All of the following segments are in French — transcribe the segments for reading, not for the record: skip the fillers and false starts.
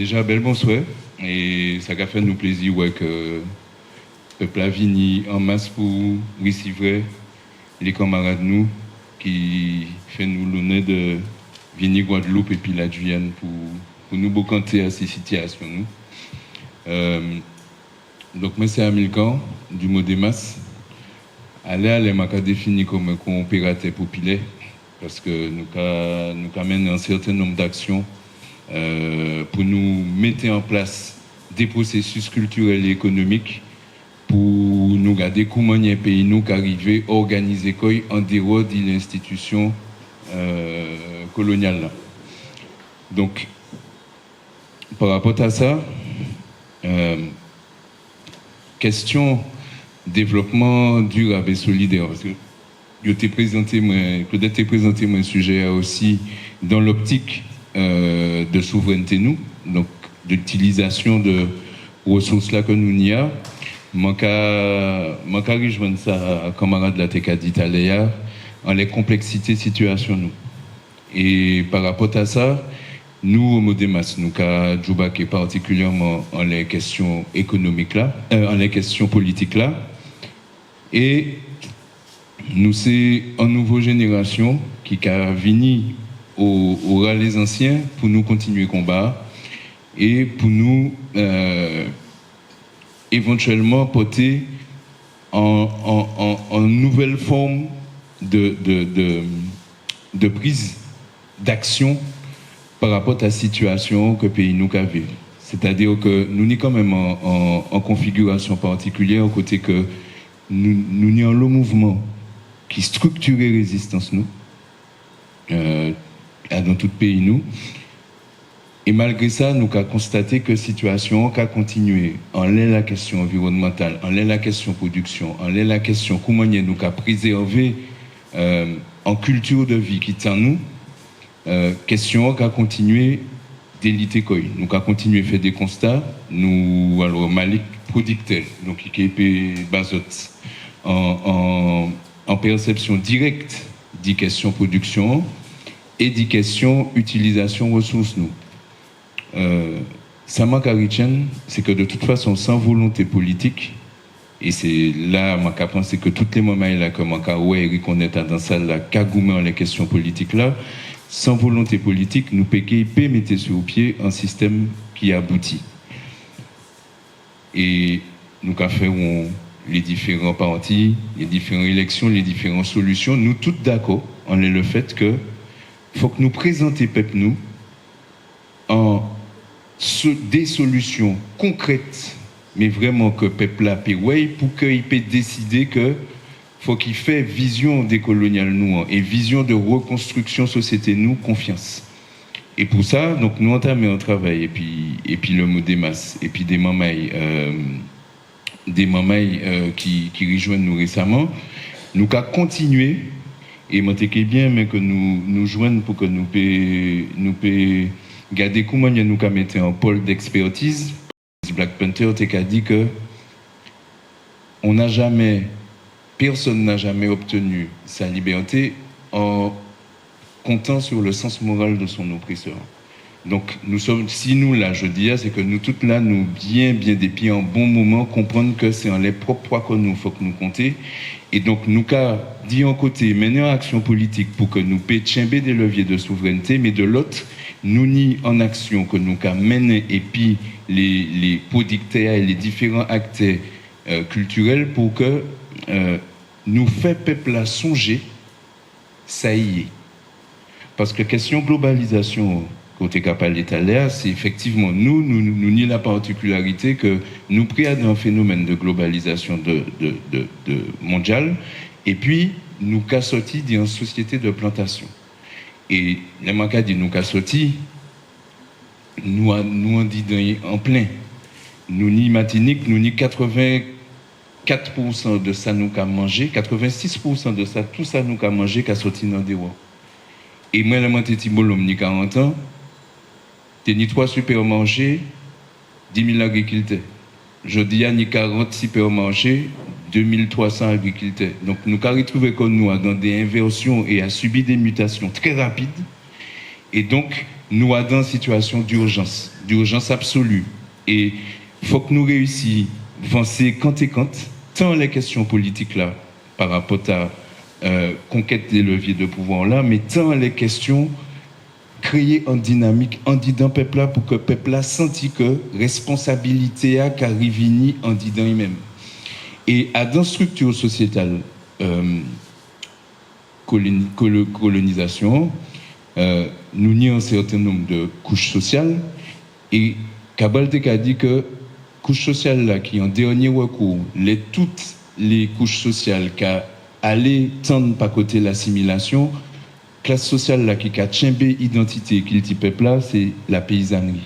Déjà, bel bonsoir. Et ça a fait nous plaisir ouais, que le peuple a venu en masse pour recevoir les camarades nous qui fait nous l'honneur de venir Guadeloupe et puis la Guyane pour nous bocanter à ces situations. Nous. Donc, moi, c'est Hamilcan du mot des masses. Aller, m'a défini comme un coopérateur populaire parce que nous amène un certain nombre d'actions pour nous mettre en place des processus culturels et économiques pour nous garder comment un pays nous arrive à organiser en dehors de l'institution coloniale. Donc, par rapport à ça, question développement durable et solidaire, parce que Claudette t'a présenté mon sujet aussi dans l'optique de souveraineté nous, donc d'utilisation de ressources là que nous n'y a. Manque à rejoindre ça, camarade de la TK d'Italia, en les complexités situation nous. Et par rapport à ça, nous, au Modémas, nous avons joué particulièrement en les questions économiques là, en les questions politiques là. Et nous, c'est une nouvelle génération qui a venu au ras les anciens pour nous continuer le combat et pour nous éventuellement porter en nouvelle forme de prise d'action par rapport à la situation que le pays nous a vécu. C'est-à-dire que nous sommes quand même en configuration particulière, au côté que nous avons le mouvement qui structure la résistance nous, dans tout pays nous. Et malgré ça, nous avons constaté que la situation a continué. En la question environnementale, en la question production, en la question comment nous avons préservé en culture de vie qui tient nous, question a continué d'éliter quoi. Nous avons continué à faire des constats. Nous, alors Malik producteur, donc qui est basot en perception directe des questions production et des questions utilisation ressources nous. Ça manque à retenir, c'est que de toute façon, sans volonté politique, et c'est là que je pense que tous les moments là que je reconnaître dans ça là cagoumé les questions politiques là, sans volonté politique, nous peut mettre sur pied un système qui aboutit. Et nous avons fait les différents partis, les différentes élections, les différentes solutions. Nous tous d'accord en est le fait que faut que nous présentions peuple nous en des solutions concrètes, mais vraiment que peuple a payé pour qu'il puisse décider que faut qu'il fait vision décoloniale nous et vision de reconstruction société nous confiance. Et pour ça, donc nous entamons un travail et puis le mot des masses et puis des mamailles qui rejoignent nous récemment, nous avons continué et moi t'es bien mais que nous joignent pour que nous peut garder comment nous avons mis en pôle d'expertise. Black Panther t'a dit que personne n'a jamais obtenu sa liberté en comptant sur le sens moral de son oppresseur. Donc, si nous là, je dis, c'est que nous toutes là, nous bien des pieds en bon moment, comprendre que c'est en les propres poids que nous, faut que nous compter. Et donc, nous avons dit en côté, mener en action politique pour que nous puissions des leviers de souveraineté, mais de l'autre, nous ni en action que nous avons mené et puis les producteurs et les différents acteurs culturels pour que nous fait peuple à songer, ça y est. Parce que question globalisation, côté capable l'État, c'est effectivement nous ni la particularité que nous prenons un phénomène de globalisation de mondiale, et puis nous qu'a sorti d'une société de plantation. Et les manquas dit nous qu'a sorti, nous en dit en plein. Nous ni Martinique, nous ni 84% de ça nous qu'a mangé, 86% de ça, tout ça nous qu'a mangé qu'a sorti dans des rois. Et moi, je suis ni 40 ans, j'ai ni 3 supermarchés, 10 000 agriculteurs. Je dis ni 40 supermarchés, 2300 agriculteurs. Donc, nous avons retrouvé comme nous dans des inversions et à subir des mutations très rapides. Et donc, nous sommes dans une situation d'urgence. d'urgence absolue. Et il faut que nous réussissions à avancer quand et quand, tant les questions politiques là, par rapport à conquête des leviers de pouvoir là, mais tant les questions créer une dynamique en disant peuple là pour que peuple là senti que responsabilité a qu'arrivini en disant lui-même. Et à dans structure sociétale colonisation, nous nions un certain nombre de couches sociales et Kabalte a dit que couche sociale là qui en dernier recours, toutes les couches sociales qui allaient tendre par côté l'assimilation, classe sociale là qui a tchimbé identité qu'il dit peuple là, c'est la paysannerie.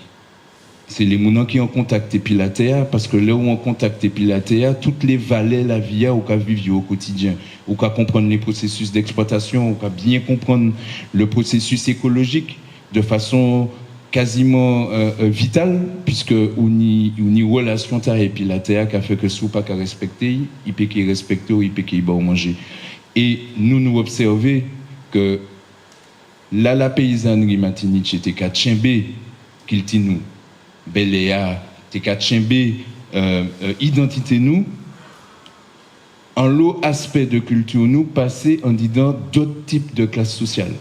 C'est les mounans qui ont contacté puis la terre, parce que là où on contacté puis la terre, toutes les vallées, la vie, ou qu'à vivre au quotidien, ou qu'à comprendre les processus d'exploitation, ou qu'à bien comprendre le processus écologique de façon quasiment vitale, puisque on y relation terre et puis la terre qui a fait que si ou pas qu'à respecter, il peut qu'il respecte ou il peut qu'il va manger. Et nous observons que là, la paysannerie Martinique était qu'à tchimbé qu'il dit nous. Beléa, Tekachembe, identité nous, en l'eau aspect de culture nous, passer en disant d'autres types de classes sociales.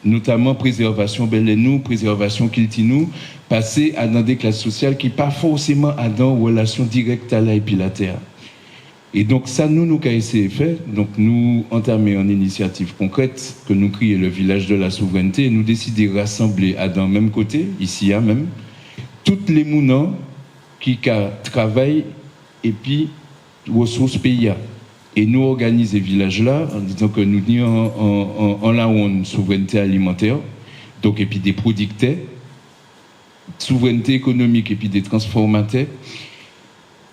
Notamment préservation belé nous, préservation kilti nous, passer à dans des classes sociales qui pas forcément à dans relation directe à la et puis la terre. Et donc ça, nous avons essayé de faire. Donc nous entamons une initiative concrète que nous crions le village de la souveraineté et nous décidons de rassembler à dans le même côté, ici à même, toutes les mounans qui travaillent et puis ressources pays. Et nous organisons ces villages-là en disant que nous tenons en la souveraineté alimentaire, donc et puis des producteurs, souveraineté économique et puis des transformateurs,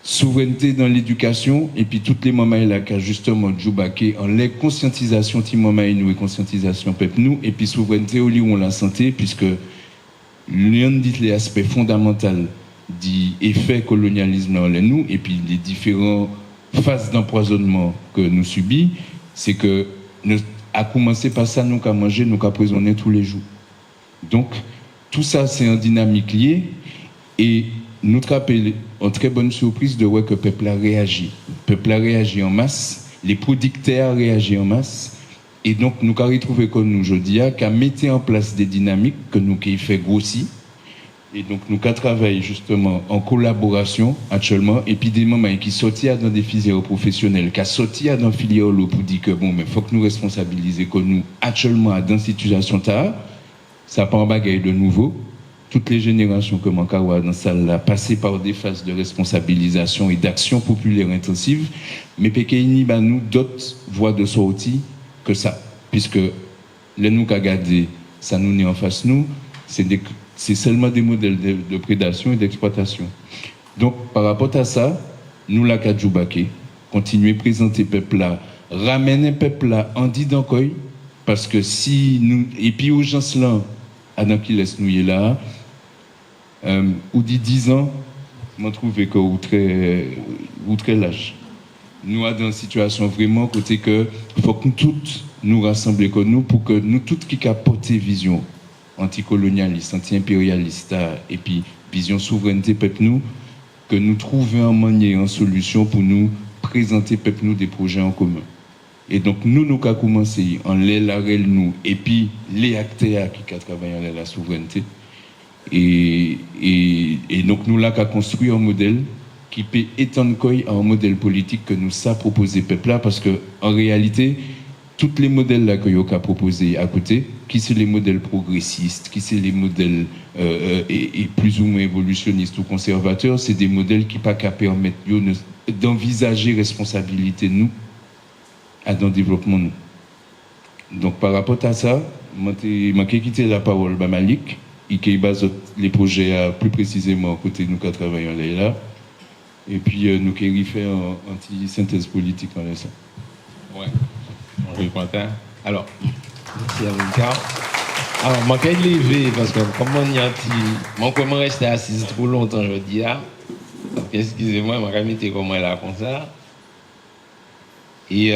souveraineté dans l'éducation et puis toutes les moments là qu'a justement Djoubaké en les conscientisation nous et conscientisation peuple nous et puis souveraineté au lieu la santé puisque l'un dit les aspects fondamentaux du effet colonialisme dans les nous et puis les différentes phases d'empoisonnement que nous subissons, c'est que à commencer par ça nous qu'à manger, nous qu'à prisonner tous les jours. Donc tout ça c'est une dynamique liée et nous rappelons en très bonne surprise de voir que le peuple a réagi. Le peuple a réagi en masse, les producteurs ont réagi en masse. Et donc, nous avons retrouvé comme nous aujourd'hui, qu'à mettre en place des dynamiques que nous avons fait grossir. Et donc, nous avons travaillé justement en collaboration actuellement. Et puis, des moments qui sortent dans des filières professionnelles, qui sortent dans des filières pour dire que bon, mais il faut que nous responsabilisions que nous, actuellement, dans cette situation, ça n'a pas un bagage de nouveau. Toutes les générations que Mankawa dans salle là passé par des phases de responsabilisation et d'action populaire intensive, mais Pékéini nous d'autres voies de sortie que ça, puisque les nous qu'à garder, ça nous n'est en face nous, c'est seulement des modèles de prédation et d'exploitation. Donc par rapport à ça, nous la Kadjoubaké, continuer à présenter peuple là, ramener peuple là en dit d'encoy, parce que si nous et puis aux gens là, Adam qui laisse nous y là. Ou dit 10 ans, m'en trouvé que ou très lâche. Nous sommes dans une situation vraiment côté que faut que nous toutes nous rassembler comme nous pour que nous toutes qui porter vision anticolonialiste, anti-impérialiste et puis vision souveraineté peuple nous que nous trouvions un moyen, une solution pour nous présenter peuple nous des projets en commun. Et donc nous avons commencé en l'élarel nous et puis les acteurs qui travaillent en la souveraineté. Et donc nous là qu'à construire un modèle qui peut étendre à un modèle politique que nous ça proposer peuple là parce que en réalité tous les modèles là que yo qu'a proposé à côté qui sont les modèles progressistes qui sont les modèles et plus ou moins évolutionnistes ou conservateurs c'est des modèles qui pas qu'à permettre d'envisager responsabilité nous à dans le développement nous. Donc par rapport à ça moi j'ai quitté la parole à Malik et qui base les projets plus précisément côté nous qui travaillons là et puis nous qui fait une anti-synthèse politique en ça. Ouais. Je suis content. Alors, merci à vous. Alors, je vais lever parce que comme on y a dit, comment rester assis trop longtemps je dis là. Excusez-moi, je vais mettre comme là comme ça. Et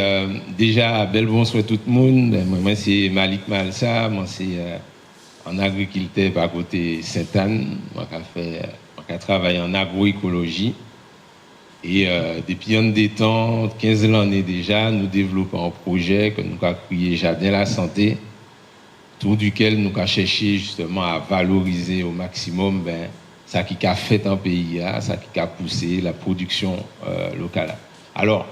déjà, bel bonsoir tout le monde. Moi c'est Malik Malsa, moi c'est en agriculture à côté Sainte-Anne, je travaille en agroécologie. Et depuis un des temps, 15 années déjà, nous développons un projet que nous avons créé Jardin la Santé, autour duquel nous avons cherché justement à valoriser au maximum ça qui a fait un pays, ça qui a poussé la production locale. Alors,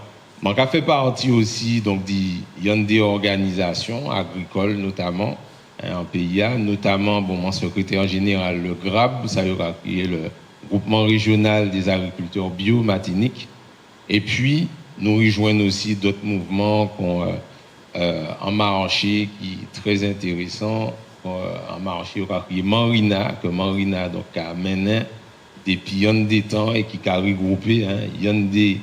je fais partie aussi donc des organisations agricoles notamment en pays, notamment mon secrétaire général le GRAB, ça a créé le groupement régional des agriculteurs bio Martinique, et puis nous rejoignons aussi d'autres mouvements en marché qui est très intéressant. En marché, on a créé Marina, que Marina donc a mené depuis des temps et qui a regroupé des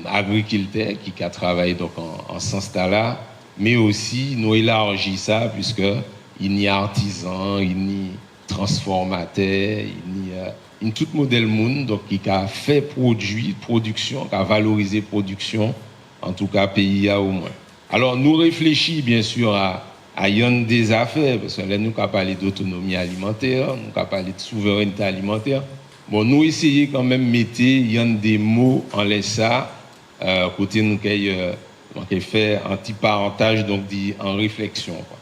agriculteurs qui a travaillé donc en ce sens-là, mais aussi nous élargit ça puisque il y a artisans, il y a transformateurs, il y a tout modèle monde donc qui a fait production, qui a valorisé production, en tout cas pays au moins. Alors nous réfléchissons bien sûr à des affaires, parce que là nous avons parlé d'autonomie alimentaire, nous avons parlé de souveraineté alimentaire. Bon, nous essayons quand même de mettre des mots en laissant, côté nous avons fait un petit parentage donc en réflexion. Quoi.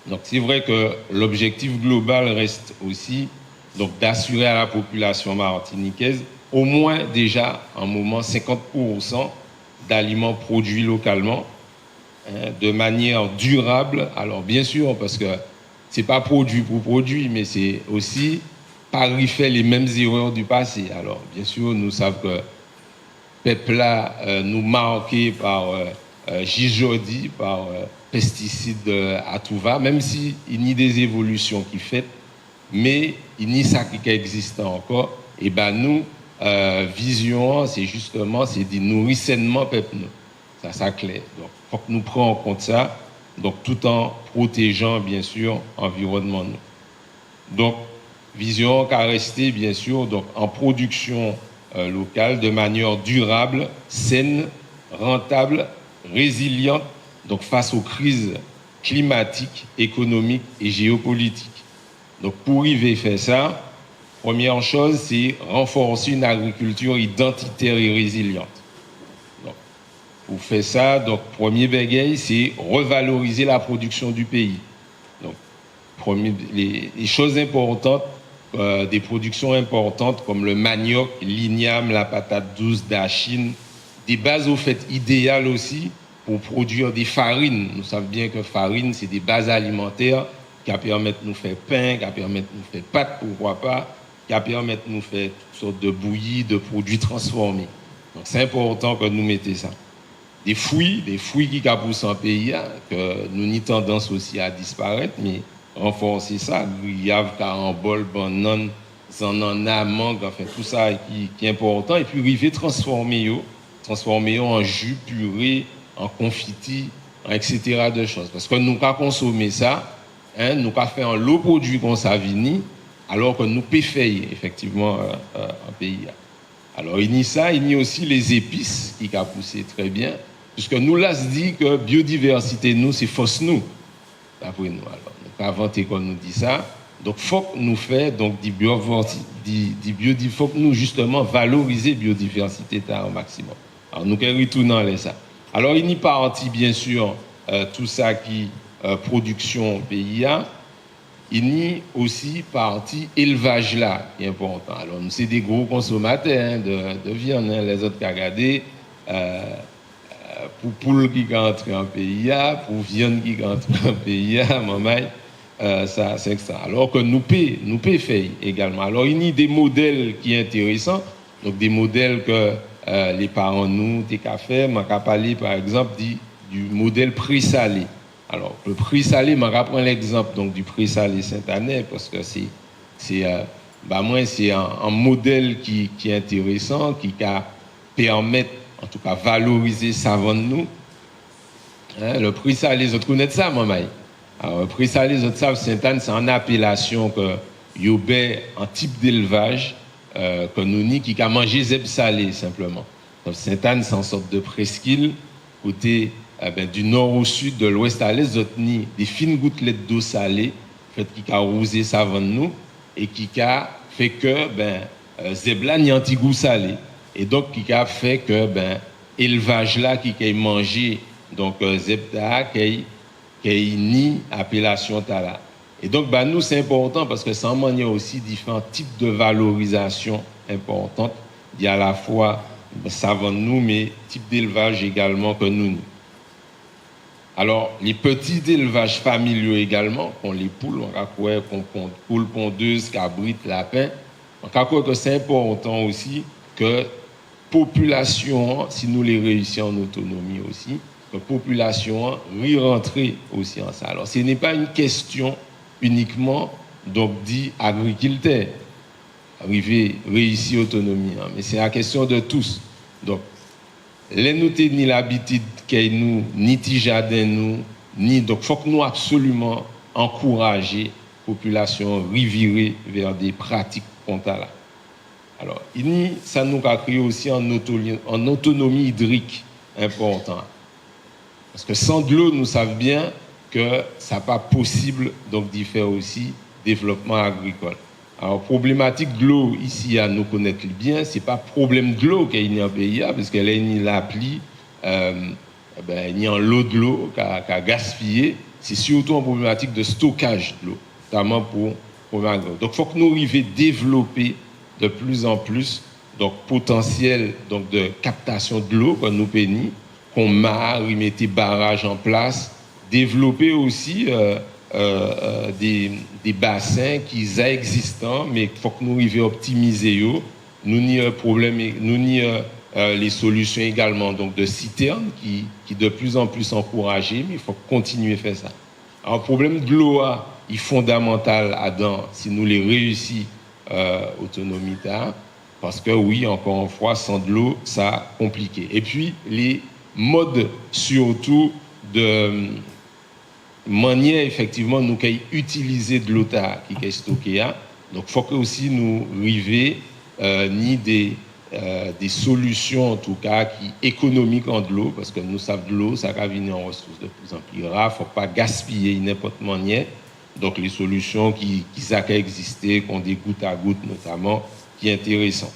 Donc c'est vrai que l'objectif global reste aussi donc d'assurer à la population martiniquaise au moins déjà en moment 50% d'aliments produits localement de manière durable. Alors bien sûr, parce que c'est pas produit pour produit, mais c'est aussi pas refaire les mêmes erreurs du passé. Alors bien sûr, nous savons que peuple là nous marqué par Jijodi, par pesticides à tout va, même si il y a des évolutions qui fait, mais il y a ça qui existe encore. Et ben nous vision, c'est justement c'est de nourrir sainement peuple nous. Ça clair. Donc faut que nous prenions en compte ça, donc tout en protégeant bien sûr l'environnement nous. Donc vision qui a resté bien sûr donc en production locale de manière durable, saine, rentable, résiliente, donc face aux crises climatiques, économiques et géopolitiques. Donc pour y faire ça, première chose, c'est renforcer une agriculture identitaire et résiliente. Donc, pour faire ça, donc premier bagaille, c'est revaloriser la production du pays. Donc les choses importantes, des productions importantes comme le manioc, l'igname, la patate douce, dachine, des bases au fait idéales aussi pour produire des farines. Nous savons bien que farine, c'est des bases alimentaires qui permettent de nous faire pain, qui permettent de nous faire pâte, pourquoi pas, qui permettent de nous faire toutes sortes de bouillies, de produits transformés. Donc c'est important que nous mettions ça. Des fruits qui poussent en pays, que nous avons tendance aussi à disparaître, mais renforcer ça, gruyave, carambole, banane, ananas, mangue, enfin tout ça qui est important, et puis arriver transformer en jus, purée, en confiti, etc. de choses. Parce que nous avons consommé ça, nous avons fait un lot produit qu'on s'avini, alors que nous pouvons faire effectivement un pays. Alors il y a ça, il y a aussi les épices qui ont poussé très bien, puisque nous là se dit que biodiversité nous c'est fausse nous, d'après nous. Alors nous avons inventé qu'on nous dit ça, donc faut que nous fassions donc faut que nous justement valoriser biodiversité au maximum. Alors nous allons retourner ça. Alors il y a partie bien sûr tout ça qui production pays. Il y a aussi partie élevage là qui est important. Alors nous c'est des gros consommateurs de viande, les autres qui regardent pour poules qui entrent en pays, pour viande qui entre en pays, ça c'est ça. Alors que nous pouvons faire également. Alors il y a des modèles qui sont intéressants, donc des modèles que les parents nous t'es qu'à faire. Je vais parler par exemple du modèle présalé. Alors le présalé, je vais prendre l'exemple donc du présalé Sainte-Anne parce que c'est un modèle qui est intéressant, qui permet en tout cas valoriser savon de nous. Le présalé, les autres connaissent ça, maman. Alors le présalé, les autres savent Sainte-Anne, c'est une appellation que yobé un type d'élevage que nous ni qui a mangé zeb salé simplement. Donc Sainte-Anne, c'est une sorte de presqu'île côté du nord au sud, de l'ouest à l'est, des fines gouttelettes d'eau salée fait qui a rosé ça avant nous et qui a fait que zebla n'y anti goût salé et donc qui a fait que élevage là qui a mangé donc zebda qui ni appellation tala. Et donc nous c'est important parce que ça il y a aussi différents types de valorisation importantes. Il y a à la fois savant nous mais type d'élevage également que nous. Alors, les petits élevages familiaux également, qu'on les poules, qu'on poules pondeuses, cabrites, lapins, on croit que c'est important aussi que population, si nous les réussissons en autonomie aussi, que population rentrer aussi en ça. Alors, ce n'est pas une question uniquement donc dit agriculteur, arriver réussir autonomie, mais c'est la question de tous. Donc, les nous ni l'habitude qu'il nous, ni ti jardin nous, ni donc faut que nous absolument encourager la population rivirer vers des pratiques comme ça. Alors, ça nous a créé aussi en autonomie hydrique important. Parce que sans de l'eau, nous savons bien que ça n'est pas possible donc d'y faire aussi développement agricole. Alors, problématique de l'eau, ici, à nous connaître bien, ce n'est pas problème de l'eau qu'il y a en pays, parce qu'elle est ni l'appli, ni en l'eau de l'eau qu'à gaspiller. C'est surtout une problématique de stockage de l'eau, notamment pour l'agro. Donc, il faut que nous arrivions à développer de plus en plus donc potentiel donc, de captation de l'eau qu'on nous pénit, qu'on remettre des barrages en place, développer aussi des bassins qui sont existants, mais il faut que nous arrivions à optimiser. Nous n'y a problème, nous n'y les solutions également donc de citernes qui de plus en plus encouragées, mais il faut continuer à faire ça. Alors, le problème de l'eau est fondamental si nous les réussissons autonomie parce que oui, encore une fois, sans de l'eau, ça compliqué. Et puis, les modes surtout de manière effectivement nous utiliser de l'eau qui est stockée. Donc il faut que aussi nous arrivions ni des solutions en tout cas qui économiques en de l'eau parce que nous savons de l'eau ça va venir en ressources de plus en plus rares. Il ne faut pas gaspiller n'importe manière. Donc les solutions qui existé, qu'on des gouttes à gouttes notamment, qui est intéressant.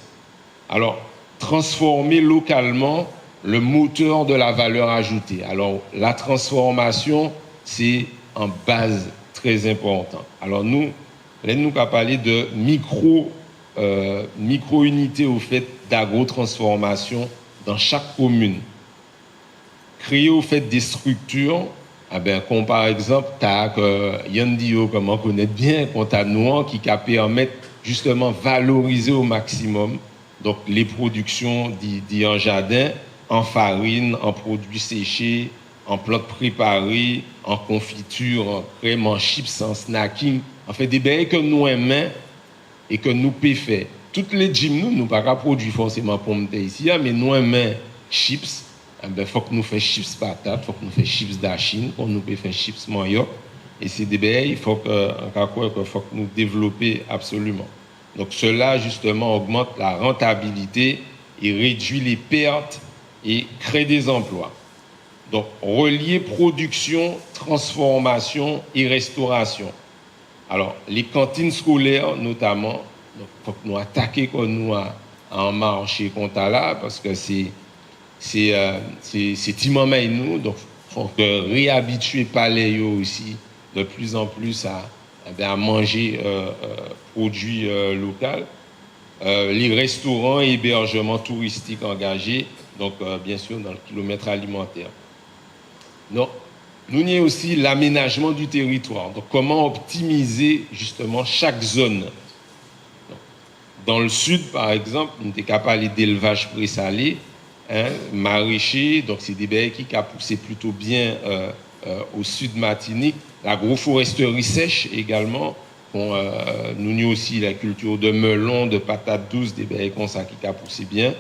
Alors transformer localement le moteur de la valeur ajoutée. Alors la transformation c'est en base très important. Alors nous avons parlé de micro-unités au fait d'agro-transformation dans chaque commune. Créer au fait des structures, comme par exemple, Yandio, comme on connaît bien, Contanuan, qui permettent justement valoriser au maximum donc, les productions en jardin, en farine, en produits séchés, en plantes préparées, en confiture, en crème, en chips, en snacking. En fait, des bains que nous aimons et que nous pouvons faire. Toutes les gyms, nous ne pouvons pas produire forcément pommes de terre ici, mais nous aimons chips. Il faut que nous fassions chips patates, il faut que nous fassions chips d'achine, qu'on nous peut faire chips manioc. Et c'est des bains, il faut que nous développions absolument. Donc cela, justement, augmente la rentabilité et réduit les pertes et crée des emplois. Donc, relier production, transformation et restauration. Alors, les cantines scolaires, notamment, il faut que nous attaquions comme nous en marché contre là, parce que c'est timamay nous, donc il faut que réhabituer palais aussi de plus en plus à manger produits locaux. Les restaurants et hébergements touristiques engagés, donc bien sûr dans le kilomètre alimentaire. Donc, nous avons aussi l'aménagement du territoire. Donc, comment optimiser justement chaque zone. Donc, dans le sud, par exemple, nous sommes capables d'élevage présalé, maraîcher, donc c'est des baies qui ont poussé plutôt bien au sud Martinique. L'agroforesterie sèche également. Nous avons aussi la culture de melon, de patates douces, des baies comme ça qui ont poussé bien.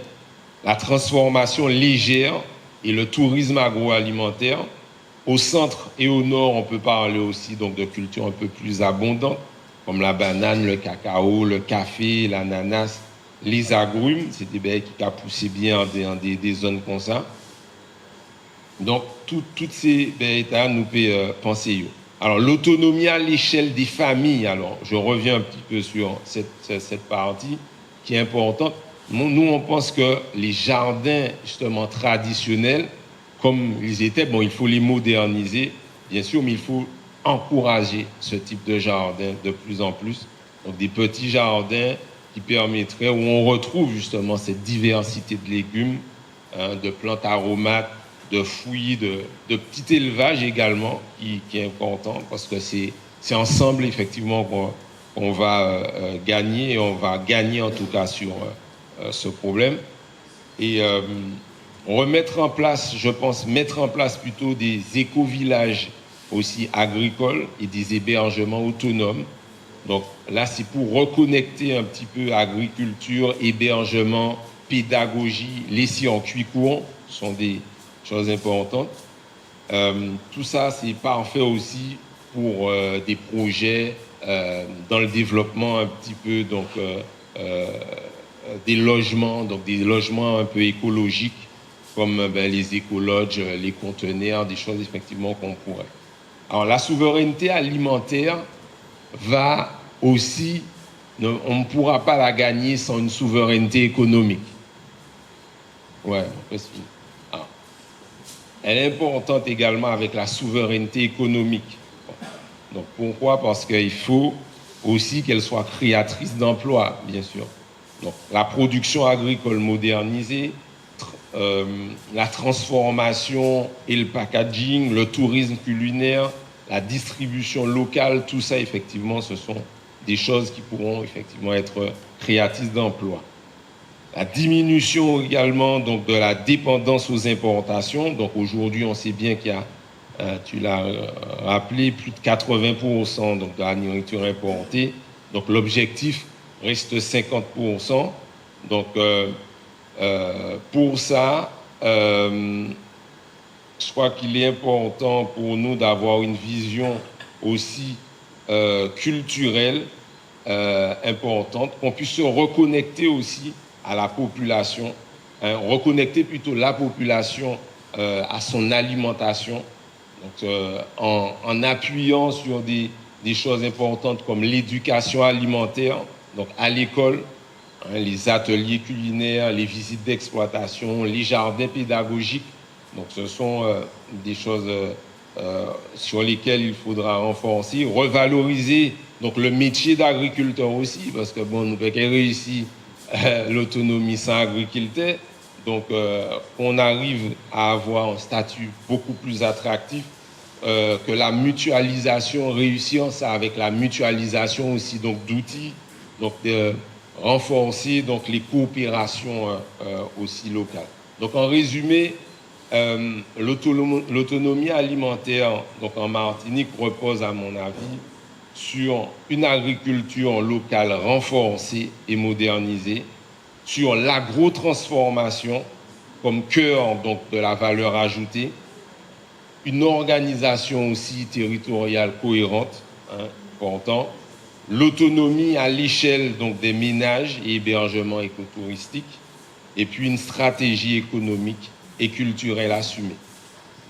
La transformation légère et le tourisme agroalimentaire. Au centre et au nord, on peut parler aussi donc, de cultures un peu plus abondantes, comme la banane, le cacao, le café, l'ananas, les agrumes. C'est des baies qui ont poussé bien dans des zones comme ça. Donc, toutes ces baies-là, nous pouvons penser. Alors, l'autonomie à l'échelle des familles, alors, je reviens un petit peu sur cette partie qui est importante. Nous, on pense que les jardins, justement, traditionnels, comme ils étaient, bon, il faut les moderniser, bien sûr, mais il faut encourager ce type de jardin de plus en plus. Donc, des petits jardins qui permettraient, où on retrouve justement cette diversité de légumes, de plantes aromates, de fruits, de petit élevage également, qui est important, parce que c'est ensemble, effectivement, qu'on va gagner, et on va gagner en tout cas sur ce problème. Et remettre en place, je pense, mettre en place plutôt des éco-villages aussi agricoles et des hébergements autonomes. Donc là, c'est pour reconnecter un petit peu agriculture, hébergement, pédagogie, les circuits courts sont des choses importantes. Tout ça, c'est parfait aussi pour des projets dans le développement un petit peu, donc des logements un peu écologiques, comme les écolodges, les conteneurs, des choses effectivement qu'on pourrait. Alors la souveraineté alimentaire va aussi, on ne pourra pas la gagner sans une souveraineté économique. Ouais, on peut se finir. Alors, elle est importante également avec la souveraineté économique. Donc pourquoi? Parce qu'il faut aussi qu'elle soit créatrice d'emplois, bien sûr. Donc la production agricole modernisée, la transformation et le packaging, le tourisme culinaire, la distribution locale, tout ça, effectivement, ce sont des choses qui pourront effectivement être créatrices d'emplois. La diminution également donc, de la dépendance aux importations. Donc aujourd'hui, on sait bien qu'il y a, tu l'as rappelé, plus de 80% donc, de la nourriture importée. Donc l'objectif reste 50%. Donc pour ça, je crois qu'il est important pour nous d'avoir une vision aussi culturelle importante, qu'on puisse se reconnecter aussi à la population, reconnecter plutôt la population à son alimentation, donc, en appuyant sur des choses importantes comme l'éducation alimentaire, donc à l'école, les ateliers culinaires, les visites d'exploitation, les jardins pédagogiques. Donc ce sont des choses sur lesquelles il faudra renforcer, revaloriser donc, le métier d'agriculteur aussi, parce que bon, nous avons réussi l'autonomie sans agriculteur, donc on arrive à avoir un statut beaucoup plus attractif, que la mutualisation, réussir ça avec la mutualisation aussi donc d'outils, donc renforcer donc les coopérations aussi locales. Donc en résumé, l'autonomie alimentaire donc en Martinique repose à mon avis sur une agriculture locale renforcée et modernisée, sur l'agrotransformation comme cœur donc, de la valeur ajoutée, une organisation aussi territoriale cohérente, important, l'autonomie à l'échelle donc, des ménages et hébergements écotouristiques, et puis une stratégie économique et culturelle assumée.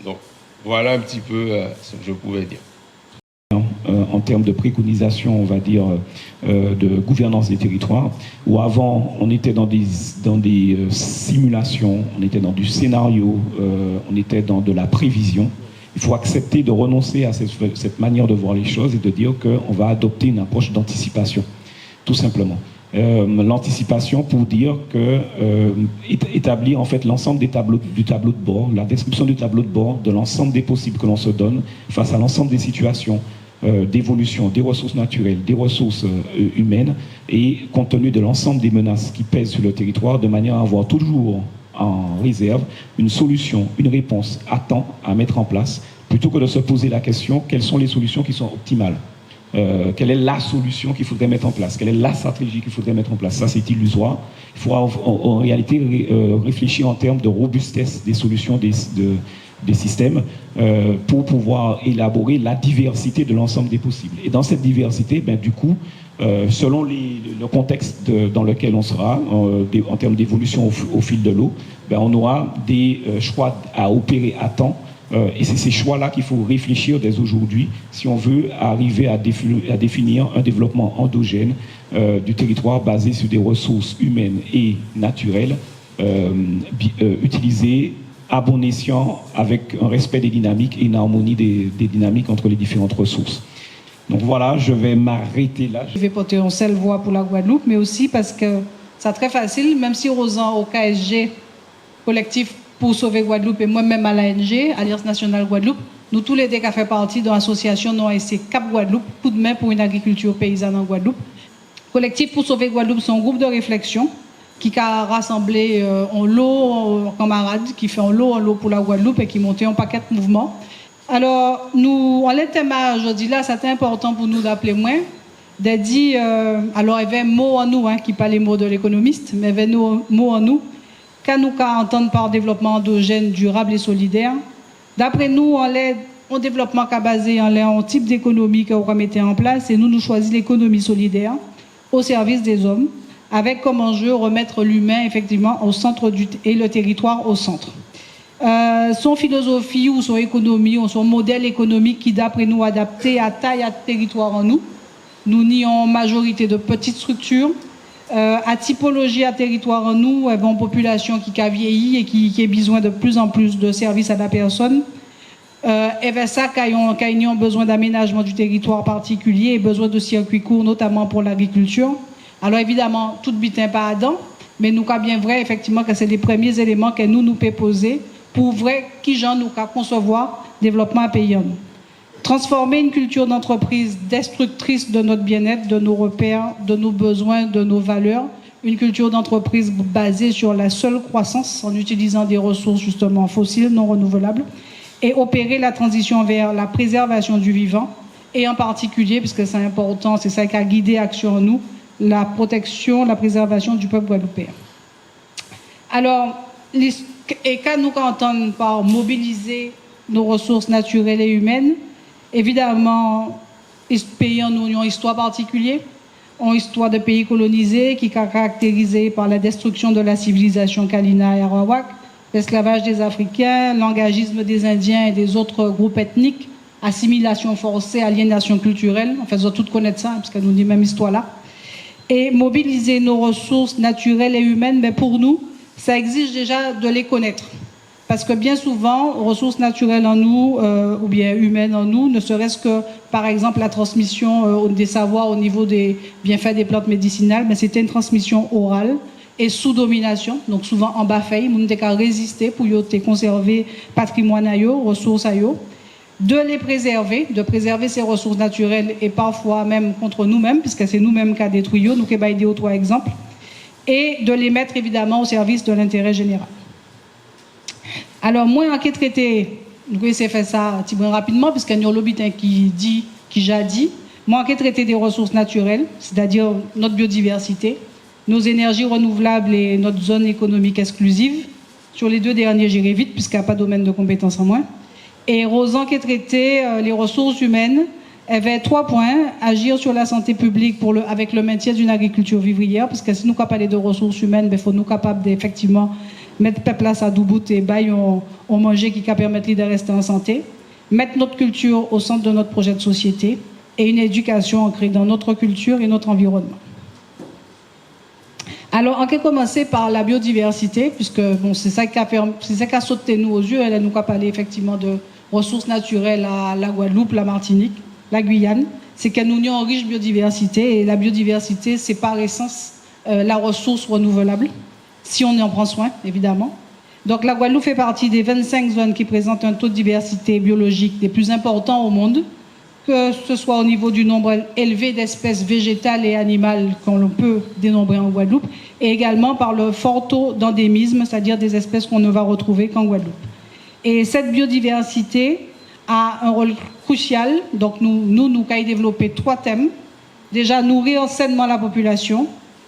Donc voilà un petit peu ce que je pouvais dire. En termes de préconisation, on va dire, de gouvernance des territoires, où avant, on était dans des simulations, on était dans du scénario, on était dans de la prévision. Il faut accepter de renoncer à cette manière de voir les choses et de dire qu'on va adopter une approche d'anticipation, tout simplement. L'anticipation pour dire que établir en fait l'ensemble du tableau de bord, la description du tableau de bord de l'ensemble des possibles que l'on se donne face à l'ensemble des situations d'évolution des ressources naturelles, des ressources humaines, et compte tenu de l'ensemble des menaces qui pèsent sur le territoire, de manière à avoir toujours en réserve une solution, une réponse à temps à mettre en place, plutôt que de se poser la question quelles sont les solutions qui sont optimales. Quelle est la solution qu'il faudrait mettre en place? Quelle est la stratégie qu'il faudrait mettre en place? Ça, c'est illusoire. Il faudra en réalité réfléchir en termes de robustesse des solutions des systèmes pour pouvoir élaborer la diversité de l'ensemble des possibles. Et dans cette diversité, du coup, selon le contexte dans lequel on sera, en termes d'évolution au fil de l'eau, on aura des choix à opérer à temps Et c'est ces choix-là qu'il faut réfléchir dès aujourd'hui si on veut arriver à définir un développement endogène du territoire basé sur des ressources humaines et naturelles utilisées à bon escient avec un respect des dynamiques et une harmonie des dynamiques entre les différentes ressources. Donc voilà, je vais m'arrêter là. Je vais porter une seule voix pour la Guadeloupe, mais aussi parce que c'est très facile, même si Rosan au KSG, collectif pour sauver Guadeloupe, et moi-même à l'ANG, Alliance Nationale Guadeloupe, nous tous les deux qui fait partie de l'association NOAC Cap Guadeloupe, coup de main pour une agriculture paysanne en Guadeloupe. Collectif pour sauver Guadeloupe, c'est un groupe de réflexion qui a rassemblé en lot, camarades, qui fait en lot pour la Guadeloupe et qui montait un paquet de mouvements. Alors, nous, en l'intime aujourd'hui là, c'était important pour nous d'appeler moins, de dire, alors il y avait un mot en nous, qui pas les mots de l'économiste, mais il y avait un mot en nous, quand nous entendons par développement endogène, durable et solidaire. D'après nous, on développement qui est basé en type d'économie qu'on va mettre en place, et nous choisissons l'économie solidaire au service des hommes, avec comme enjeu remettre l'humain effectivement au centre et le territoire au centre. Son philosophie ou son économie ou son modèle économique qui d'après nous adapté à taille à territoire en nous. Nous nions majorité de petites structures, à typologie à territoire en nous, avec une population qui a vieilli et qui a besoin de plus en plus de services à la personne. Et vers ça, quand ils ont besoin d'aménagement du territoire particulier et besoin de circuits courts, notamment pour l'agriculture. Alors évidemment, tout bitin pas Adam, mais nous avons bien vrai effectivement que c'est les premiers éléments que nous pouvons poser pour vrai qui gens nous concevoir développement paysan. Transformer une culture d'entreprise destructrice de notre bien-être, de nos repères, de nos besoins, de nos valeurs, une culture d'entreprise basée sur la seule croissance en utilisant des ressources justement fossiles, non renouvelables, et opérer la transition vers la préservation du vivant, et en particulier, puisque c'est important, c'est ça qui a guidé Action en nous, la protection, la préservation du peuple guadeloupéen. Alors, et quand nous entendons par mobiliser nos ressources naturelles et humaines, évidemment, les pays ont une histoire particulière, ont une histoire de pays colonisés qui est caractérisée par la destruction de la civilisation Kalina et Arawak, l'esclavage des Africains, l'engagisme des Indiens et des autres groupes ethniques, assimilation forcée, aliénation culturelle, en fait, vous tous connaître ça, parce que nous dit même histoire là. Et mobiliser nos ressources naturelles et humaines, mais pour nous, ça exige déjà de les connaître. Parce que bien souvent, ressources naturelles en nous, ou bien humaines en nous, ne serait-ce que, par exemple, la transmission des savoirs au niveau des bienfaits des plantes médicinales, mais c'était une transmission orale et sous domination, donc souvent en bas faille, nous n'avons qu'à résister pour conserver patrimoine à eux, ressources à eux, de les préserver, de préserver ces ressources naturelles et parfois même contre nous-mêmes, puisque c'est nous-mêmes qui a détruit, nous qui avons aidé aux trois exemples, et de les mettre évidemment au service de l'intérêt général. Alors moi, en quête traité, nous avons fait ça un petit peu rapidement, puisqu'il y a un l'habitant qui j'ai dit, moi en quête traité des ressources naturelles, c'est-à-dire notre biodiversité, nos énergies renouvelables et notre zone économique exclusive. Sur les deux derniers, j'irai vite, puisqu'il n'y a pas de domaine de compétences en moins. Et Rosan qui est traité les ressources humaines, avait 3 points. Agir sur la santé publique avec le maintien d'une agriculture vivrière, parce que si nous sommes capables de ressources humaines, il faut nous capables d'effectivement mettre peuple à bout et on manger qui permettre de rester en santé. Mettre notre culture au centre de notre projet de société et une éducation ancrée dans notre culture et notre environnement. Alors, on va commencer par la biodiversité, puisque bon, c'est ça qui a sauté nous aux yeux. Elle nous a parlé effectivement de ressources naturelles à la Guadeloupe, la Martinique, la Guyane. C'est qu'elle nous a une riche biodiversité, et la biodiversité, c'est par essence la ressource renouvelable, si on en prend soin, évidemment. Donc la Guadeloupe fait partie des 25 zones qui présentent un taux de diversité biologique des plus importants au monde, que ce soit au niveau du nombre élevé d'espèces végétales et animales qu'on peut dénombrer en Guadeloupe, et également par le fort taux d'endémisme, c'est-à-dire des espèces qu'on ne va retrouver qu'en Guadeloupe. Et cette biodiversité a un rôle crucial, donc nous avons développé 3 thèmes. Déjà, nourrir sainement la population,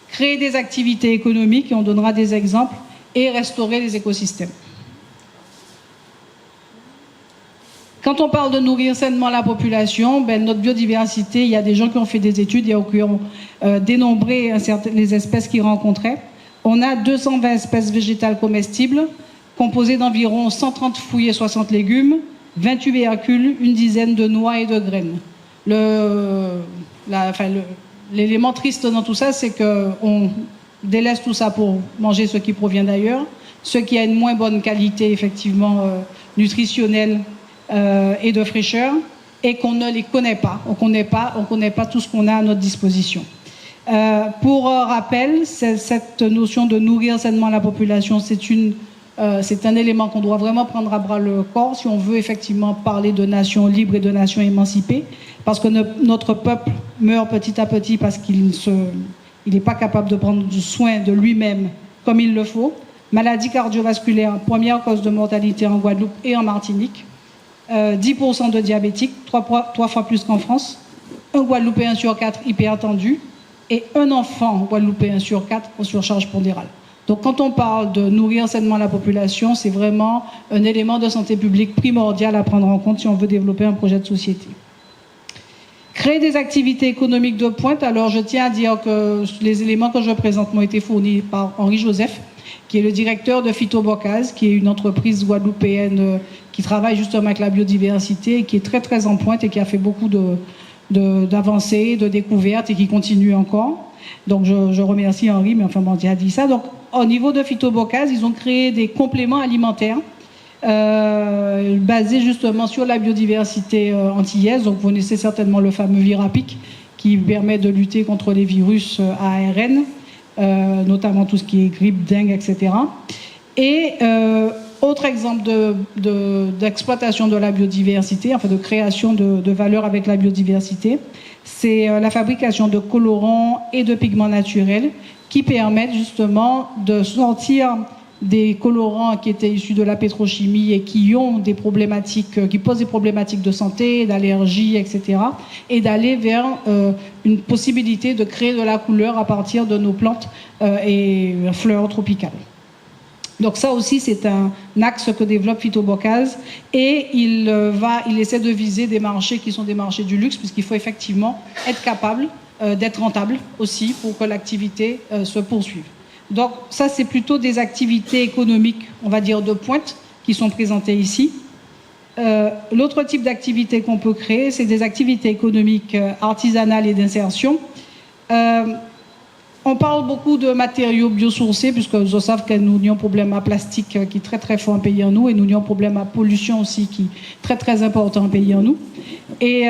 créer des activités économiques, et on donnera des exemples, et restaurer les écosystèmes. Quand on parle de nourrir sainement la population, notre biodiversité, il y a des gens qui ont fait des études et qui ont dénombré les espèces qu'ils rencontraient. On a 220 espèces végétales comestibles, composé d'environ 130 fruits et 60 légumes, 20 tubercules, une dizaine de noix et de graines. L'élément triste dans tout ça, c'est qu'on délaisse tout ça pour manger ce qui provient d'ailleurs, ce qui a une moins bonne qualité, effectivement, nutritionnelle et de fraîcheur, et qu'on ne les connaît pas. On connaît pas tout ce qu'on a à notre disposition. Pour rappel, cette notion de nourrir sainement la population, c'est un élément qu'on doit vraiment prendre à bras le corps si on veut effectivement parler de nation libre et de nation émancipée, parce que notre peuple meurt petit à petit parce qu'il n'est pas capable de prendre du soin de lui-même comme il le faut. Maladie cardiovasculaire, première cause de mortalité en Guadeloupe et en Martinique. 10% de diabétiques, 3 fois plus qu'en France. Un Guadeloupéen sur 4 hypertendu et un enfant Guadeloupéen sur 4 en surcharge pondérale. Donc quand on parle de nourrir sainement la population, c'est vraiment un élément de santé publique primordial à prendre en compte si on veut développer un projet de société. Créer des activités économiques de pointe. Alors je tiens à dire que les éléments que je présente m'ont été fournis par Henri Joseph, qui est le directeur de Phytobocase, qui est une entreprise guadeloupéenne qui travaille justement avec la biodiversité et qui est très très en pointe et qui a fait beaucoup d'avancées, de découvertes et qui continue encore. Donc je remercie Henri, mais enfin bon, il a dit ça. Donc au niveau de Phytobocase, ils ont créé des compléments alimentaires basés justement sur la biodiversité antillaise. Donc vous connaissez certainement le fameux Virapic qui permet de lutter contre les virus à ARN, notamment tout ce qui est grippe, dengue, etc. Et autre exemple d'exploitation de la biodiversité, enfin de création de valeur avec la biodiversité, c'est la fabrication de colorants et de pigments naturels qui permettent justement de sortir des colorants qui étaient issus de la pétrochimie et qui ont des problématiques, qui posent des problématiques de santé, d'allergie, etc. et d'aller vers une possibilité de créer de la couleur à partir de nos plantes et fleurs tropicales. Donc ça aussi, c'est un axe que développe Phytobocase et il essaie de viser des marchés qui sont des marchés du luxe, puisqu'il faut effectivement être capable d'être rentable aussi pour que l'activité se poursuive. Donc ça, c'est plutôt des activités économiques, on va dire de pointe, qui sont présentées ici. L'autre type d'activité qu'on peut créer, c'est des activités économiques artisanales et d'insertion. On parle beaucoup de matériaux biosourcés, puisque nous savons que nous avons un problème à plastique qui est très très fort en pays en nous, et nous avons un problème à pollution aussi qui est très très important en pays en nous. Et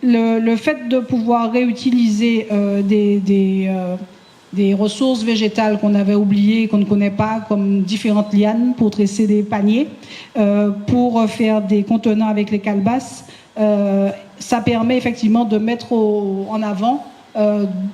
le fait de pouvoir réutiliser des ressources végétales qu'on avait oubliées, qu'on ne connaît pas, comme différentes lianes pour tresser des paniers, pour faire des contenants avec les calebasses, ça permet effectivement de mettre en avant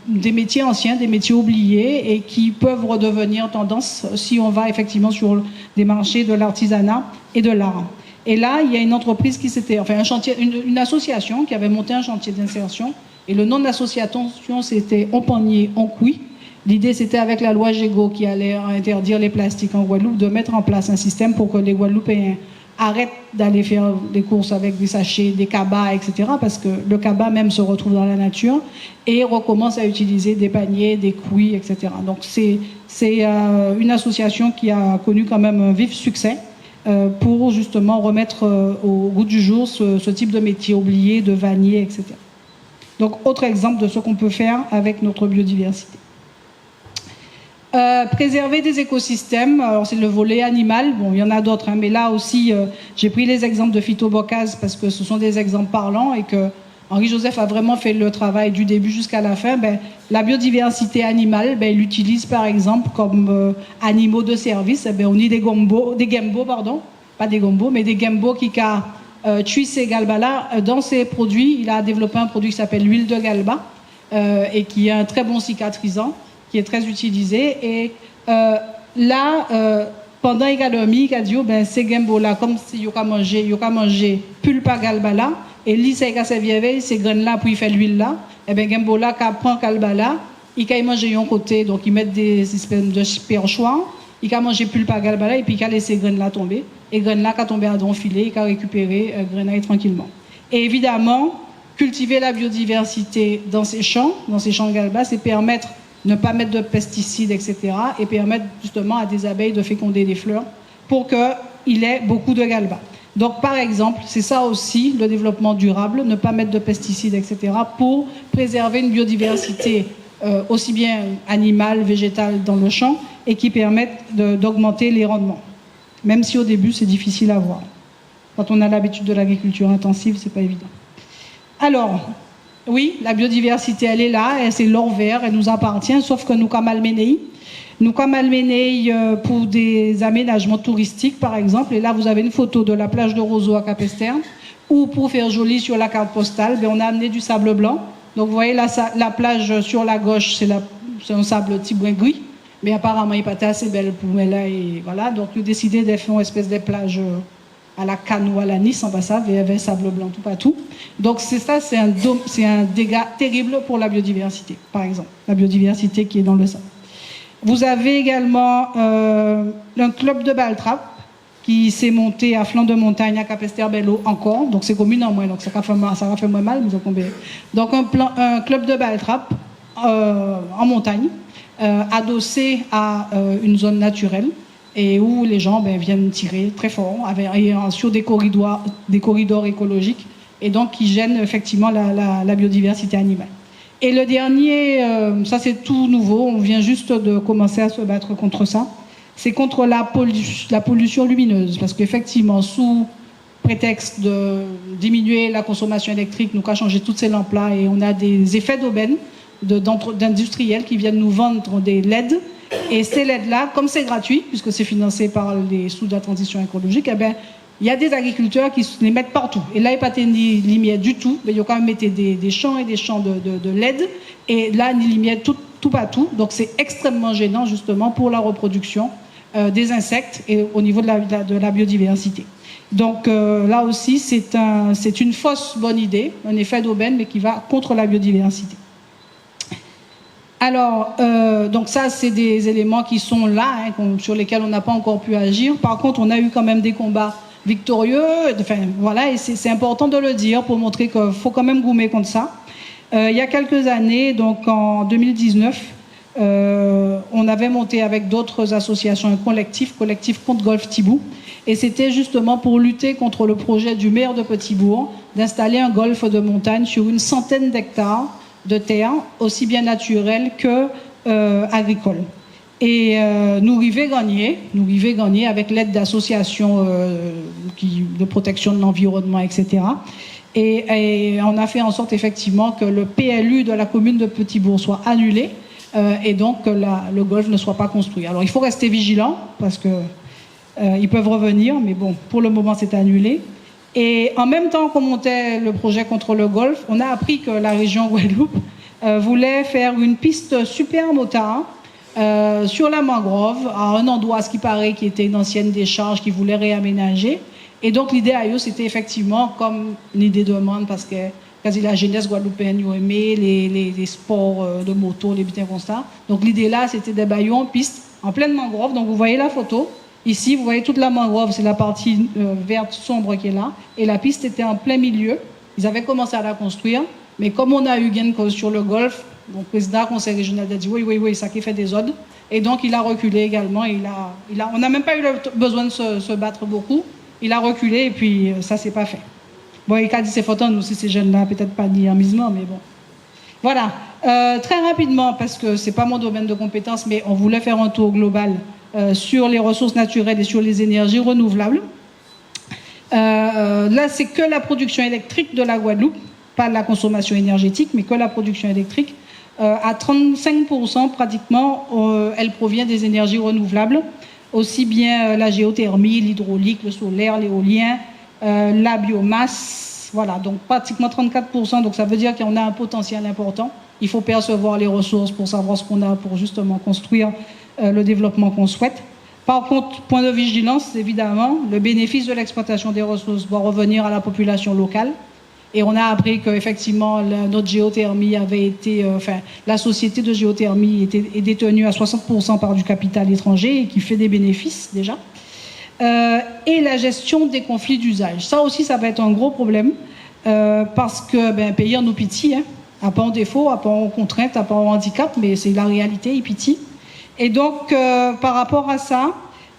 des métiers anciens, des métiers oubliés et qui peuvent redevenir tendance si on va effectivement sur des marchés de l'artisanat et de l'art. Et là, il y a une entreprise qui s'était, enfin un chantier, une association qui avait monté un chantier d'insertion et le nom de l'association c'était On Panier, On Couille. L'idée c'était avec la loi Gégo qui allait interdire les plastiques en Guadeloupe de mettre en place un système pour que les Guadeloupéens arrêtent d'aller faire des courses avec des sachets, des cabas, etc. parce que le cabas même se retrouve dans la nature et recommence à utiliser des paniers, des couilles, etc. Donc c'est une association qui a connu quand même un vif succès pour justement remettre au goût du jour ce type de métier oublié, de vannier, etc. Donc autre exemple de ce qu'on peut faire avec notre biodiversité. Préserver des écosystèmes, alors c'est le volet animal, bon il y en a d'autres, hein, mais là aussi j'ai pris les exemples de Phytobocase parce que ce sont des exemples parlants et que Henri Joseph a vraiment fait le travail du début jusqu'à la fin. La biodiversité animale, il l'utilise par exemple comme animaux de service. On dit des gambos, pas des gambos, mais des gambos qui tuent ces galbas-là. Dans ces produits, il a développé un produit qui s'appelle l'huile de galba et qui est un très bon cicatrisant, qui est très utilisé. Et pendant l'économie, il a dit, ces gambos-là, comme si il a mangé pulpa galba-là, et lui, c'est qu'à servir ces graines-là pour y faire l'huile-là, et bien gambo-là, quand prend galba-là, il a mangé un côté, donc il met des espèces de perchoirs, il a mangé pulpa galba-là, et puis il a laissé graines-là tomber. Et graines-là, quand tombé à don filet, il a récupéré graines-là tranquillement. Et évidemment, cultiver la biodiversité dans ces champs de galba, c'est permettre ne pas mettre de pesticides, etc. et permettre justement à des abeilles de féconder des fleurs pour qu'il ait beaucoup de galba. Donc, par exemple, c'est ça aussi, le développement durable, ne pas mettre de pesticides, etc., pour préserver une biodiversité aussi bien animale, végétale dans le champ, et qui permettent d'augmenter les rendements. Même si au début, c'est difficile à voir. Quand on a l'habitude de l'agriculture intensive, c'est pas évident. Alors, oui, la biodiversité, elle est là, c'est l'or vert, elle nous appartient, sauf que nous, comme Alménéi, pour des aménagements touristiques, par exemple, et là, vous avez une photo de la plage de Roseau à Capesterre, ou pour faire joli sur la carte postale, on a amené du sable blanc. Donc, vous voyez, la plage sur la gauche, c'est un sable tibouin gris, mais apparemment, il n'est pas assez belle pour moi là, et voilà. Donc, nous décidé de faire une espèce de plage à la Cannes ou à la Nice, en bas ça, avec sable blanc tout partout. Donc, c'est un dégât terrible pour la biodiversité, par exemple, la biodiversité qui est dans le sable. Vous avez également un club de baltrap qui s'est monté à flanc de montagne à Capesterre-Belle-Eau encore, donc c'est commune en moins, donc ça va faire moins mal, mais combien. Donc un club de baltrap en montagne, adossé à une zone naturelle, et où les gens viennent tirer très fort, sur des corridors écologiques, et donc qui gênent effectivement la biodiversité animale. Et le dernier, ça c'est tout nouveau, on vient juste de commencer à se battre contre ça, c'est contre la pollution lumineuse, parce qu'effectivement, sous prétexte de diminuer la consommation électrique, nous avons changé toutes ces lampes-là et on a des effets d'aubaine d'industriels qui viennent nous vendre des LED. Et ces LED-là, comme c'est gratuit, puisque c'est financé par les sous de la transition écologique, il y a des agriculteurs qui les mettent partout. Et là, il n'y a pas de lumière du tout, mais il y a quand même des champs et des champs de LED. Et là, il y a lumière tout partout. Donc, c'est extrêmement gênant, justement, pour la reproduction des insectes et au niveau de la biodiversité. Donc, là aussi, c'est une fausse bonne idée, un effet d'aubaine, mais qui va contre la biodiversité. Alors, donc ça, c'est des éléments qui sont là, sur lesquels on n'a pas encore pu agir. Par contre, on a eu quand même des combats victorieux, enfin voilà, et c'est important de le dire pour montrer qu'il faut quand même gommer contre ça. Il y a quelques années, donc en 2019, on avait monté avec d'autres associations un collectif contre Golfe Thibou, et c'était justement pour lutter contre le projet du maire de Petit-Bourg d'installer un golfe de montagne sur une centaine d'hectares de terre, aussi bien naturelle que agricole. Et nous arrivons gagner avec l'aide d'associations de protection de l'environnement, etc. Et on a fait en sorte effectivement que le PLU de la commune de Petit-Bourg soit annulé et donc que le golfe ne soit pas construit. Alors il faut rester vigilant parce qu'ils peuvent revenir, mais bon, pour le moment c'est annulé. Et en même temps qu'on montait le projet contre le golfe, on a appris que la région Guadeloupe voulait faire une piste super motard sur la mangrove, à un endroit, ce qui paraît, qui était une ancienne décharge, qui voulait réaménager. Et donc l'idée à eux, c'était effectivement comme une idée de demande, parce que quasi la jeunesse guadeloupéenne a aimé les sports de moto, les bitins comme ça. Donc l'idée là, c'était des baillons en piste, en pleine mangrove. Donc vous voyez la photo. Ici, vous voyez toute la mangrove, c'est la partie verte sombre qui est là. Et la piste était en plein milieu. Ils avaient commencé à la construire. Mais comme on a eu gain de cause sur le golfe, donc le président du conseil régional a dit oui, ça qui fait des ordres. Et donc il a reculé également. On n'a même pas eu besoin de se battre beaucoup. Il a reculé et puis ça s'est pas fait. Bon, il a dit c'est photos, nous aussi ces jeunes-là, peut-être pas ni amusement, mais bon. Voilà. Très rapidement, parce que c'est pas mon domaine de compétence, mais on voulait faire un tour global sur les ressources naturelles et sur les énergies renouvelables. Là, c'est que la production électrique de la Guadeloupe, pas la consommation énergétique, mais que la production électrique. À 35% pratiquement, elle provient des énergies renouvelables, aussi bien la géothermie, l'hydraulique, le solaire, l'éolien, la biomasse, voilà, donc pratiquement 34%, donc ça veut dire qu'on a un potentiel important. Il faut percevoir les ressources pour savoir ce qu'on a pour justement construire le développement qu'on souhaite. Par contre, point de vigilance, évidemment, le bénéfice de l'exploitation des ressources doit revenir à la population locale. Et on a appris qu'effectivement, notre géothermie avait été, la société de géothermie est détenue à 60% par du capital étranger et qui fait des bénéfices déjà. Et la gestion des conflits d'usage. Ça aussi, ça va être un gros problème parce que pays en nous pitié, à pas en défaut, à pas en contrainte, à pas en handicap, mais c'est la réalité, ils pitient. Et donc, par rapport à ça,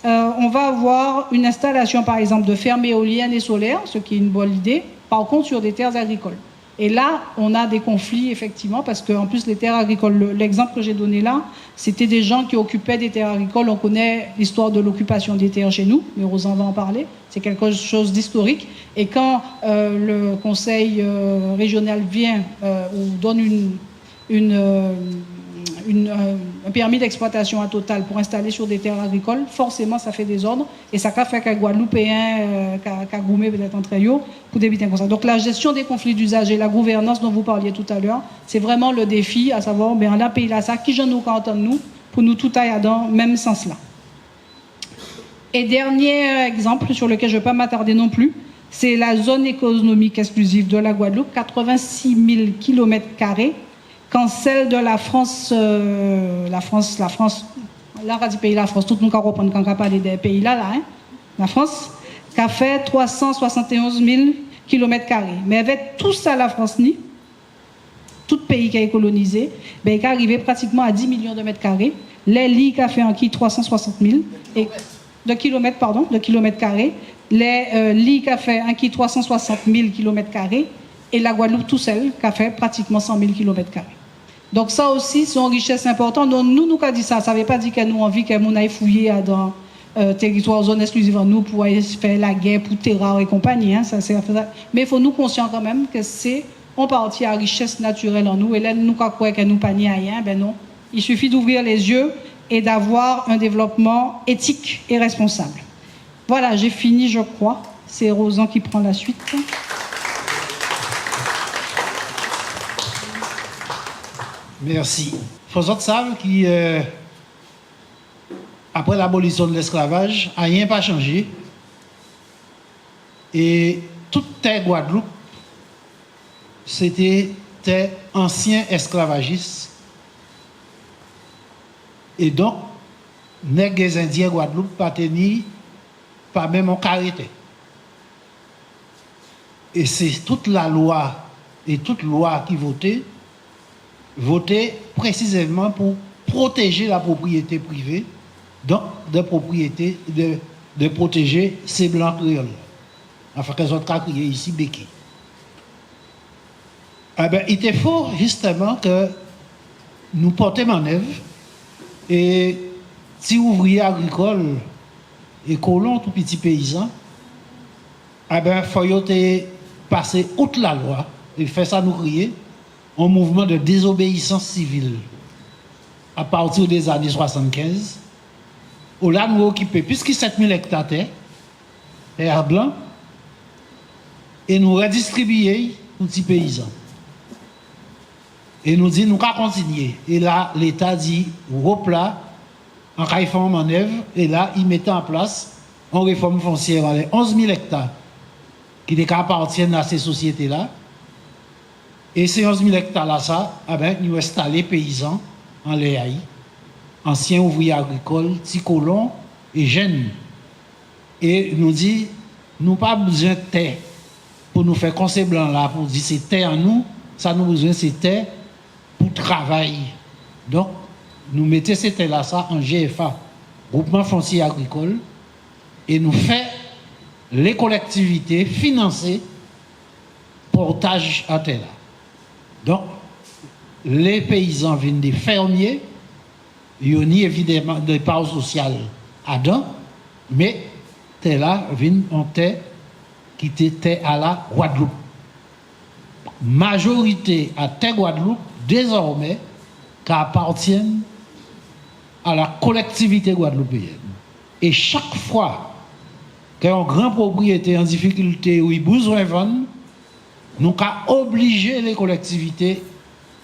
on va avoir une installation, par exemple, de fermes éoliennes et solaires, ce qui est une bonne idée, par contre sur des terres agricoles. Et là, on a des conflits, effectivement, parce qu'en plus, les terres agricoles, l'exemple que j'ai donné là, c'était des gens qui occupaient des terres agricoles. On connaît l'histoire de l'occupation des terres chez nous, mais Rosan va en parler. C'est quelque chose d'historique. Et quand le conseil régional vient ou donne un permis d'exploitation à Total pour installer sur des terres agricoles, forcément ça fait des ordres et ça fait qu'un Guadeloupéen, qu'un Goumé peut-être entre eux, pour débiter comme ça. Donc la gestion des conflits d'usage et la gouvernance dont vous parliez tout à l'heure, c'est vraiment le défi, à savoir, ben là, pays là, ça, qui j'en nous entend nous, pour nous tout aille dans le même sens là. Et dernier exemple sur lequel je ne vais pas m'attarder non plus, c'est la zone économique exclusive de la Guadeloupe, 86 000 km², quand celle de la France, là, on dit pays la France, tout le monde peut reprendre quand on parle des pays là, hein, la France, qui a fait 371 000 km². Mais avec tout ça, la France, tout pays qui a été colonisé, ben, il est arrivé pratiquement à 10 millions de mètres carrés. Les lits qui a fait en qui 360 000 de kilomètres, pardon, de kilomètres carrés. Les lits qui a fait en qui 360 000 km². Et la Guadeloupe tout seul qui a fait pratiquement 100 000 km². Donc ça aussi, c'est une richesse importante. Donc nous avons dit ça. Ça ne veut pas dire que nous avons envie que nous aille fouiller dans territoire, zone exclusive en nous pour aller faire la guerre pour terroir et compagnie. Hein, mais il faut nous conscients quand même que c'est en partie la richesse naturelle en nous. Et là, nous croyons que nous pas rien. Ben non. Il suffit d'ouvrir les yeux et d'avoir un développement éthique et responsable. Voilà, j'ai fini, je crois. C'est Rosan qui prend la suite. Merci. Faut autres savent que après l'abolition de l'esclavage, rien n'a pas changé. Et toute terre Guadeloupe, c'était terre ancien esclavagistes. Et donc, les Indiens Guadeloupe pas tenu, pas même en carité. Et c'est toute la loi et toute loi qui votait précisément pour protéger la propriété privée, donc de protéger ces blancs créoles. Enfin, qu'ils ont crié ici, béquille. Eh bien, il était faux justement que nous portions en œuvre et si ouvriers agricoles et colons, tout petits paysans, eh bien, il faut passer outre la loi et faire ça nous crier un mouvement de désobéissance civile à partir des années 75. Où là, nous occupons plus que 7000 hectares de terre blanc et nous redistribuons aux petits paysans. Et nous dit, nous allons continuer. Et là, l'État dit, replat, en réforme en œuvre, et là, il mettait en place une réforme foncière dans les 11 000 hectares qui appartiennent à ces sociétés-là. Et ces 11 000 hectares-là, ça, eh ben, nous installons paysans en Léaï, anciens ouvriers agricoles, petits colons et jeunes. Et nous dit, nous pas besoin de terre pour nous faire conseil blanc là, pour dire c'est terre en nous, ça nous besoin c'est terre pour travailler. Donc, nous mettons ces terres-là, ça, en GFA, groupement foncier agricole, et nous faisons les collectivités financer portage à terre. Donc, les paysans viennent des fermiers, ils ont évidemment des parts sociales à dedans, mais terre là viennent en terre qui était à la Guadeloupe. Majorité à terre Guadeloupe, désormais, qui appartiennent à la collectivité guadeloupéenne. Et chaque fois qu'un grand propriétaire en difficulté ou il a besoin de vendre, nous avons obligé les collectivités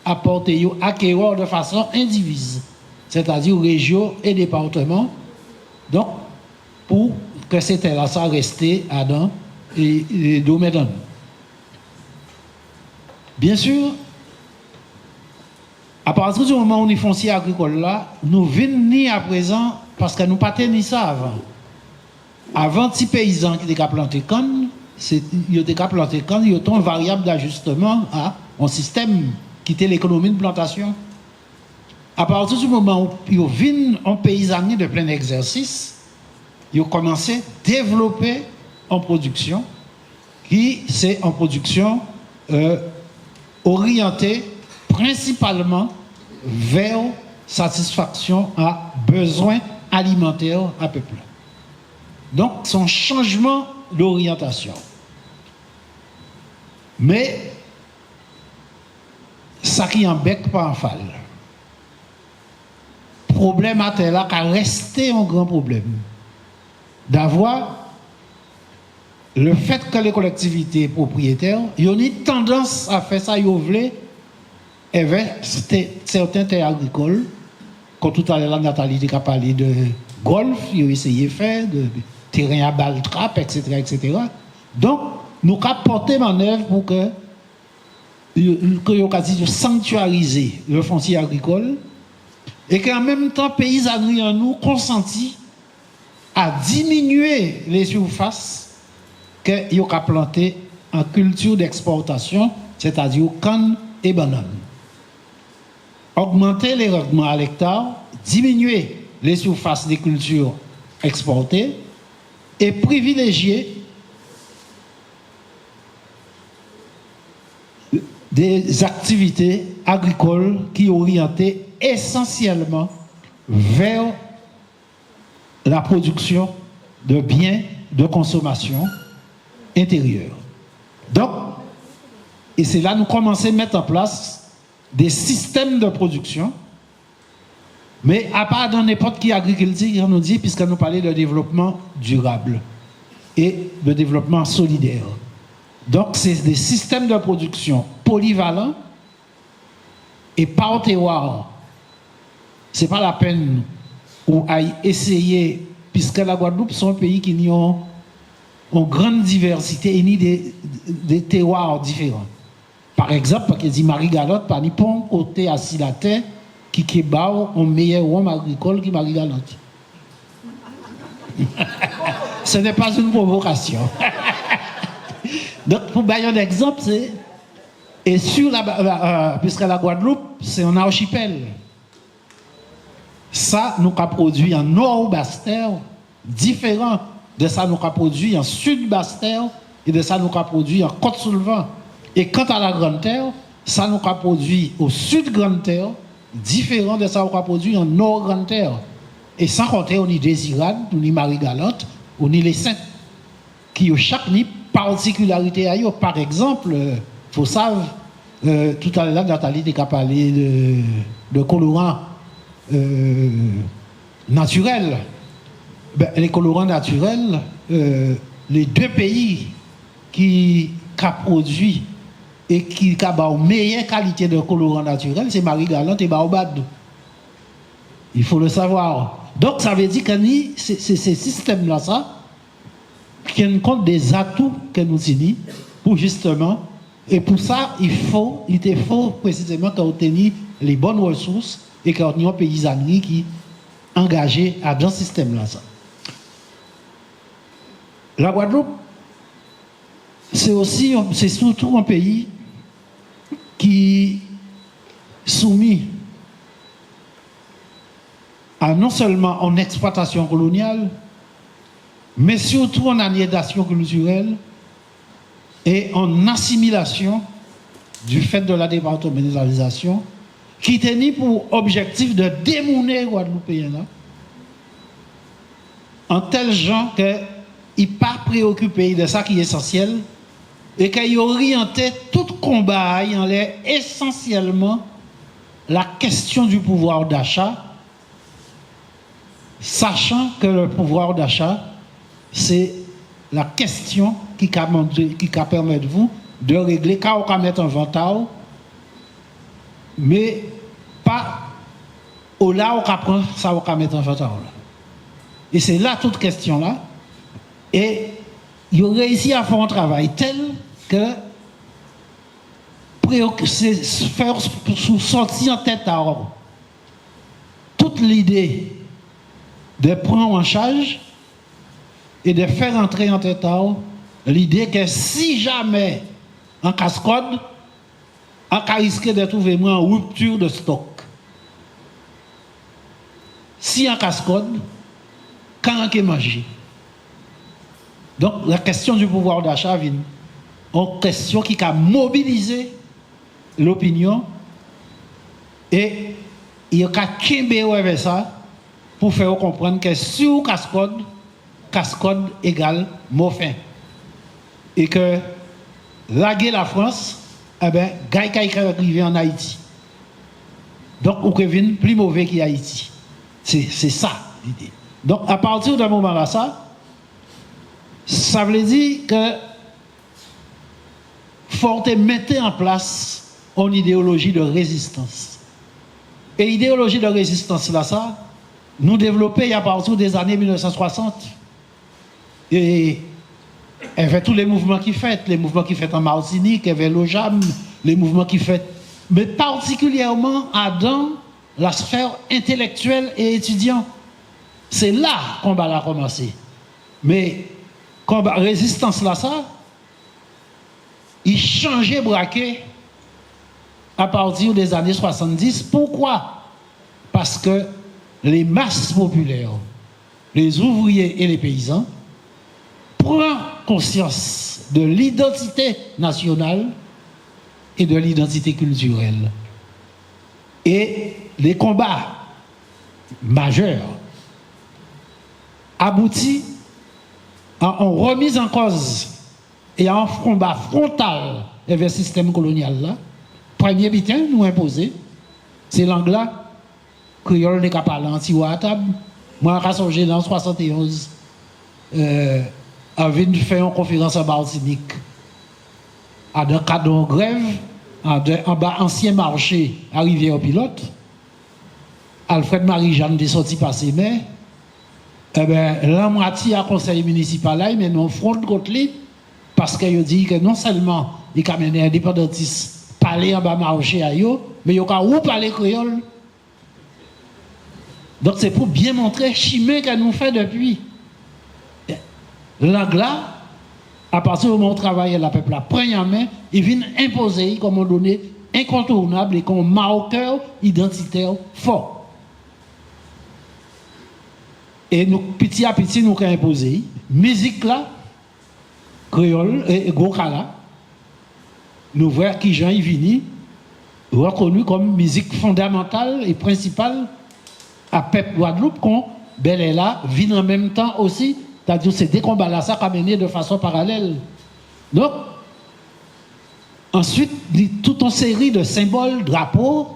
à porter acquérir de façon indivise, c'est-à-dire régions et départements, donc pour que ces terres-là restent à dans et domaines. Bien sûr, à partir du moment où on est foncier agricole là, nous venons à présent parce que nous pas tenu ça avant. Avant, ces paysans qui étaient plantés canne, ils étaient plantés canne, ils ont une variable d'ajustement à un système qui était l'économie de plantation. À partir du moment où ils viennent en paysannerie de plein exercice, ils ont commencé à développer en production, qui c'est en production orientée principalement vers satisfaction à besoins alimentaires à peu près. Donc, son changement d'orientation. Mais, ça qui en bec pas en fall. Problème à tel là, qui a resté un grand problème. D'avoir le fait que les collectivités propriétaires, ils ont une tendance à faire ça, ils veulent certains terres agricoles, comme tout à l'heure Nathalie a parlé de golf, ils ont essayé de faire, de terrain à balle trappe, etc., etc. Donc, nous avons porté en œuvre pour que nous sanctuariser le foncier agricole et qu'en même temps, paysannerie en nous consentit à diminuer les surfaces que nous avons plantées en culture d'exportation, c'est-à-dire canne et banane. Augmenter les rendements à l'hectare, diminuer les surfaces des cultures exportées et privilégier des activités agricoles qui orientées essentiellement vers la production de biens de consommation intérieure. Donc, et c'est là que nous commençons à mettre en place des systèmes de production, mais à part dans n'importe qui agriculture, on nous dit, puisque nous parlons de développement durable et de développement solidaire. Donc, c'est des systèmes de production polyvalents et par terroir. Ce n'est pas la peine ou à essayer, puisque la Guadeloupe, c'est un pays qui a une grande diversité et des terroirs différents. Par exemple, parce qu'il dit Marie-Galotte, par Nippon, côté assis la terre, qui est un meilleur homme agricole que Marie-Galotte. Ce n'est pas une provocation. Donc, pour donner un exemple, c'est. Et sur puisque la Guadeloupe, c'est un archipel. Ça, nous avons produit en nord-basse-terre, différent de ça, nous avons produit en sud-basse-terre, et de ça, nous avons produit en Côte-sous-le-Vent. Et quant à la Grande Terre, ça, nous avons produit au sud-Grande Terre, différent de ça, nous avons produit en nord-Grande Terre. Et sans compter, on y Désirade, on y Marie-Galante, on y les Saints, qui ont chaque particularité à eux. Par exemple, il faut savoir, tout à l'heure, Nathalie a parlé de colorants naturels. Ben, les colorants naturels, les deux pays qui ont produit et qui ont une meilleure qualité de colorants naturels, c'est Marie-Galante et Baobab. Il faut le savoir. Donc, ça veut dire que ces systèmes-là, ça, tiennent compte des atouts que nous avons pour justement, et pour ça, il faut précisément qu'on ait les bonnes ressources et qu'on ait une paysannerie qui est engagée dans ce système-là. Ça. La Guadeloupe, c'est surtout un pays qui est soumis à non seulement en exploitation coloniale, mais surtout en aliénation culturelle et en assimilation du fait de la départementalisation, qui tenait pour objectif de démouner les Guadeloupéens en tel genre qu'ils ne sont pas préoccupés de ça qui est essentiel et qu'ils orientaient tout combat en l'air essentiellement la question du pouvoir d'achat, sachant que le pouvoir d'achat, c'est la question qui permet de vous de régler quand on va mettre un ventard, mais pas au là où on prend ça on va mettre un ventard. Et c'est là toute question là. Et ils ont réussi à faire un travail tel que faire sortir en tête à homme toute l'idée de prendre en charge et de faire entrer en tête à homme l'idée que si jamais en cascade, on risque de trouver en rupture de stock. Si en cascade, quand on mange, Donc, la question du pouvoir d'achat vient une question qui a mobilisé l'opinion et il y a qu'un avec ça pour faire comprendre que sur cascade égale mot fin. Et que laguer la France, eh bien, Gaïka est arrivé en Haïti. Donc, on Kevin plus mauvais qu'Haïti. C'est ça l'idée. Donc, à partir d'un moment là, ça veut dire que faut mettre en place une idéologie de résistance. Et l'idéologie de résistance là, nous développons à partir des années 1960. Et avec tous les mouvements qui fait, les mouvements qui fait en Martinique, avec l'OJAM, les mouvements qui fait, mais particulièrement dans la sphère intellectuelle et étudiante. C'est là qu'on va commencer. Mais combat résistance là, il changeait braquet à partir des années 70. Pourquoi? Parce que les masses populaires, les ouvriers et les paysans, prennent conscience de l'identité nationale et de l'identité culturelle. Et les combats majeurs aboutissent en remise en cause et en combat frontal avec le système colonial là. Premier bitin nous imposé, c'est l'anglais, créole n'est qu'à parler anti-wa à table. Moi, je suis dans 71, avait fait une conférence en Martinique, à un cadre de grève, en bas ancien marché, arrivé au pilote. Alfred Marie-Jeanne est sorti passer, mais la moitié à conseil municipal là, mais non front contre lui, parce qu'il dit que non seulement il a mené indépendantistes parler en bas marché à eux, mais il y a où parler créole. Donc c'est pour bien montrer chimé que nous fait depuis. L'anglais, à partir du moment où on travaille la peuple là, prend en main, il vient imposer comme un donné incontournable et comme marqueur identitaire fort. Et nous, petit à petit, nous avons imposé. Musique là, créole et gokala, nous voyons qui Jean Yvini, reconnu comme musique fondamentale et principale à peuple Guadeloupe, qu'on bel est là, vit en même temps aussi, c'est-à-dire c'est des combats là, ça a mené de façon parallèle. Donc, ensuite, toute une série de symboles, drapeaux,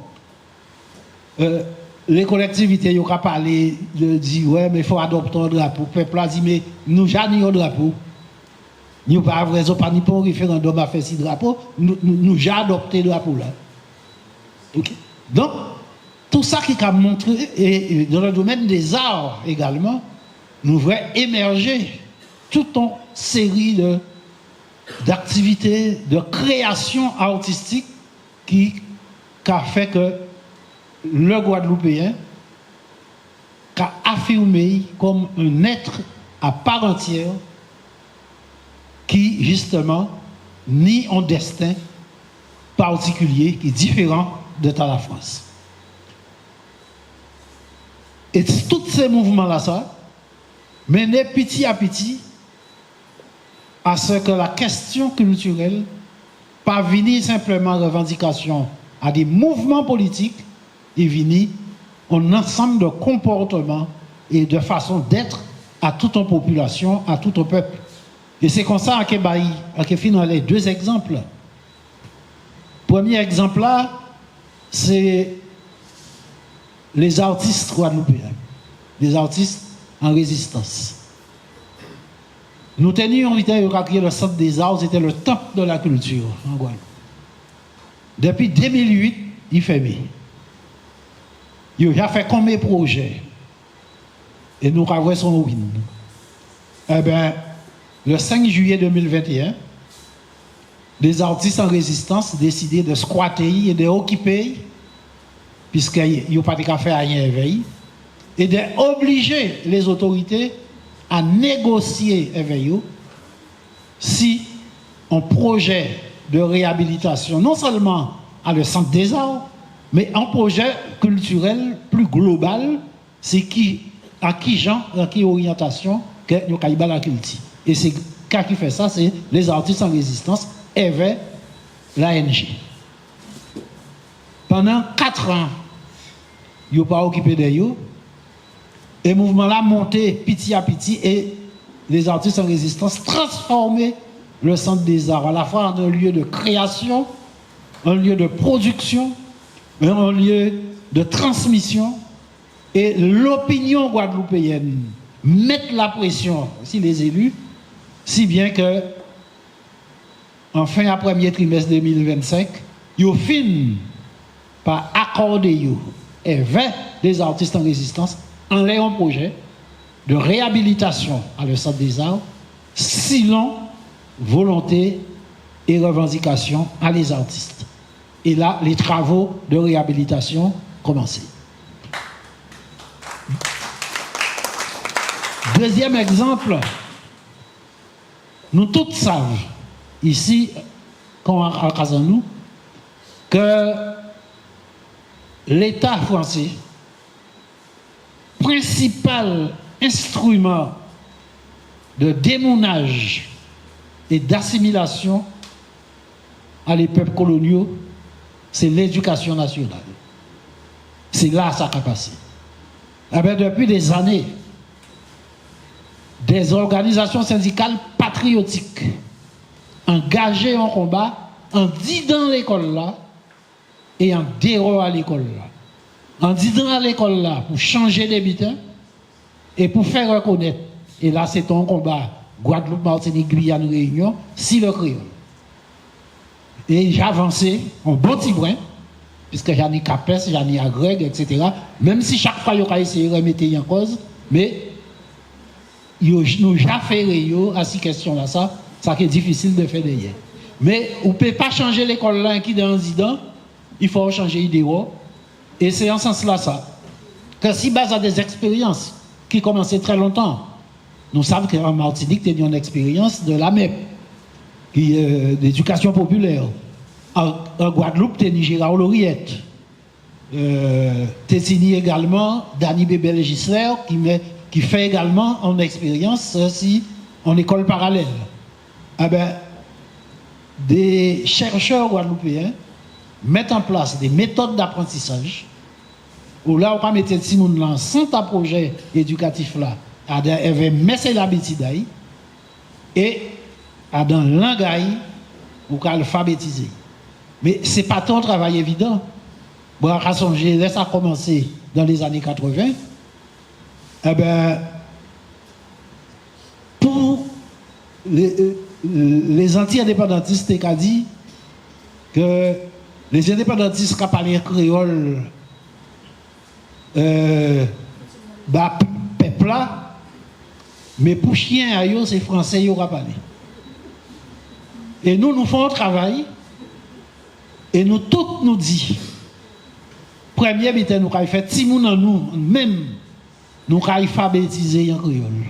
les collectivités, ils ont parlé de dire, ouais, mais il faut adopter un drapeau. Le peuple a dit, mais nous n'avons un drapeau. Nous n'avons pas un référendum à faire ce drapeau. Nous avons adopté le drapeau là. Okay. Donc, tout ça qui a montré, et dans le domaine des arts également, nous voyons émerger toute une série d'activités, de créations artistiques qui a fait que le Guadeloupéen a affirmé comme un être à part entière qui, justement, nie un destin particulier qui est différent de la France. Et tous ces mouvements-là, ça, menaient petit à petit à ce que la question culturelle, pas venir simplement revendication à des mouvements politiques, et venir un ensemble de comportements et de façons d'être à toute une population, à tout un peuple. Et c'est comme ça que dans les deux exemples. Premier exemple là, c'est les artistes guadeloupéens, les artistes en résistance. Nous tenions à créer le centre des arts, c'était le temple de la culture en Guadeloupe. Depuis 2008, il fait bien. Il a fait combien de projets? Et nous avons son ruine. Eh bien, le 5 juillet 2021, les artistes en résistance décidaient de squatter et d'occuper, puisqu'ils n'ont pas de café à rien éveil, et d'obliger les autorités à négocier avec eux si un projet de réhabilitation, non seulement à le centre des arts, mais un projet culturel plus global, c'est à qui genre, à qui orientation que nous avons la culture. Et c'est syndicat qui fait ça, c'est les artistes en résistance avec l'ANG. Pendant 4 ans, ils n'ont pas occupé de eux. Et le mouvement là monté petit à petit et les artistes en résistance transformaient le centre des arts à la fois en un lieu de création, un lieu de production, un lieu de transmission. Et l'opinion guadeloupéenne met la pression sur les élus, si bien que en fin à premier trimestre 2025, ils finissent par accorder avec les artistes en résistance en un projet de réhabilitation à le centre des arts, sinon volonté et revendication à les artistes. Et là, les travaux de réhabilitation commencent. Deuxième exemple, nous tous savons, ici, quand à Casanou, que l'État français, principal instrument de démonage et d'assimilation à les peuples coloniaux, c'est l'éducation nationale. C'est là ça a passé. Eh bien, depuis des années, des organisations syndicales patriotiques engagées en combat, en disant l'école là et en dehors à l'école là. En disant à l'école là pour changer les butins et pour faire reconnaître. Et là, c'est un combat Guadeloupe, Martinique, Guyane, Réunion, si le créole. Et j'ai avancé en bon petit brin, puisque j'en ai Capes, j'en ai Agreg, etc. Même si chaque fois, il y a essayé de remettre en cause, mais nous avons fait à ces questions-là, ça qui est difficile de faire derrière. Mais on ne peut pas changer l'école là qui est dans incident, il faut changer l'idéal. Et c'est en ce sens-là ça. Que si base à des expériences qui commençaient très longtemps, nous savons qu'en Martinique, il y a une expérience de la MEP, d'éducation populaire. En Guadeloupe, il y a Gérard Lauriette. Tessini également, Dany Bébé Législaire, qui fait également en expérience en école parallèle. Eh ben, des chercheurs guadeloupéens mettent en place des méthodes d'apprentissage où là, on va mettre si nous lançons un projet éducatif là, avec Messé l'habitude et dans le langage, on va alphabétiser. Mais ce n'est pas tant un travail évident. Bon, à songer, laisse ça commencer dans les années 80. Eh bien, pour les anti-indépendantistes, ils ont dit que les indépendantistes qui parlent créole, peuple là, mais pour chien, c'est français qui va parler. Et nous faisons un travail, et nous tous nous disons, premier bité, nous avons fait, si nous, même, nous avons alphabétisé en créole.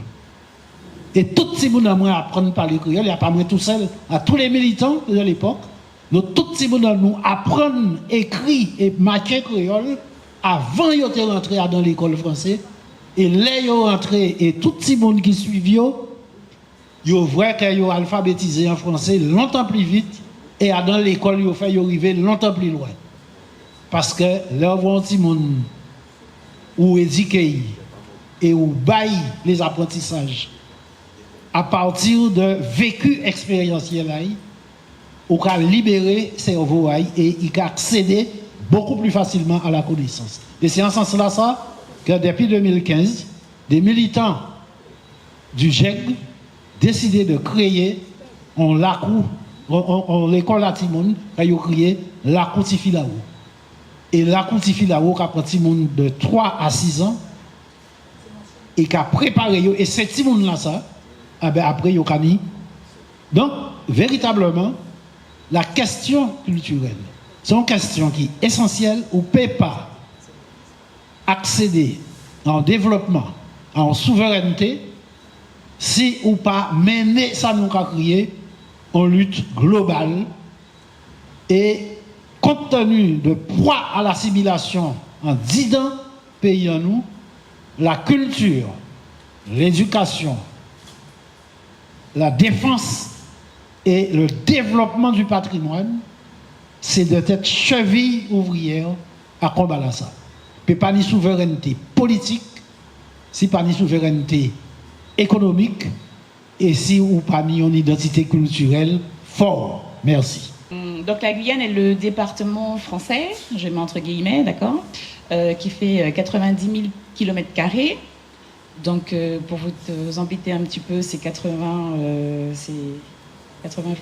Et tout le monde a appris à parler créole, il n'y a pas moi tout seul, à tous les militants de l'époque, nous tout le monde nous apprendre à écrire et marquer créole avant de rentrer dans l'école française. Et là, ils sont rentrés, et tout le monde qui suivit, ils voient qu'ils ont alphabétisé en français longtemps plus vite, et dans l'école, ils ont fait arriver longtemps plus loin. Parce que là, on voit un monde où éduquer et où bailler les apprentissages à partir de vécu expérientiel, on peut libérer le cerveau et il peut accéder beaucoup plus facilement à la connaissance. Et c'est en ce sens-là ça, que depuis 2015, des militants du GEG décidé de créer en l'école Latimoun, ils ont créé la Coutifilaou. Et la Coutifilaou a pris monde de 3 à 6 ans et qui a préparé, et c'est petit monde là ça, après ils ont mis. Donc, véritablement, la question culturelle, c'est une question qui est essentielle, on ne peut pas accéder en développement, en souveraineté, si ou pas mener ça nous a créé en lutte globale et compte tenu de poids à l'assimilation en 10 ans pays en nous, la culture, l'éducation la défense et le développement du patrimoine, c'est de être cheville ouvrière à combattre ça. Mais pas ni souveraineté politique, si pas ni souveraineté économique, et si ou pas ni une identité culturelle forte. Merci. Donc la Guyane est le département français, je mets entre guillemets, d'accord, qui fait 90 000 km². Donc pour vous embêter un petit peu, c'est 80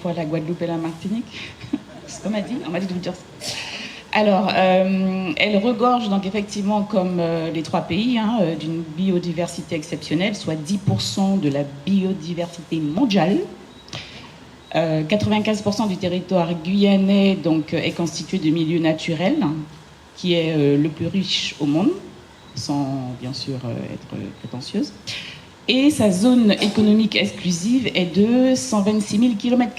fois la Guadeloupe et la Martinique. C'est ce qu'on m'a dit, on m'a dit de vous dire ça. Alors, elle regorge donc effectivement, comme les trois pays, d'une biodiversité exceptionnelle, soit 10% de la biodiversité mondiale. 95% du territoire guyanais donc, est constitué de milieux naturels, qui est le plus riche au monde, sans bien sûr être prétentieuse. Et sa zone économique exclusive est de 126 000 km².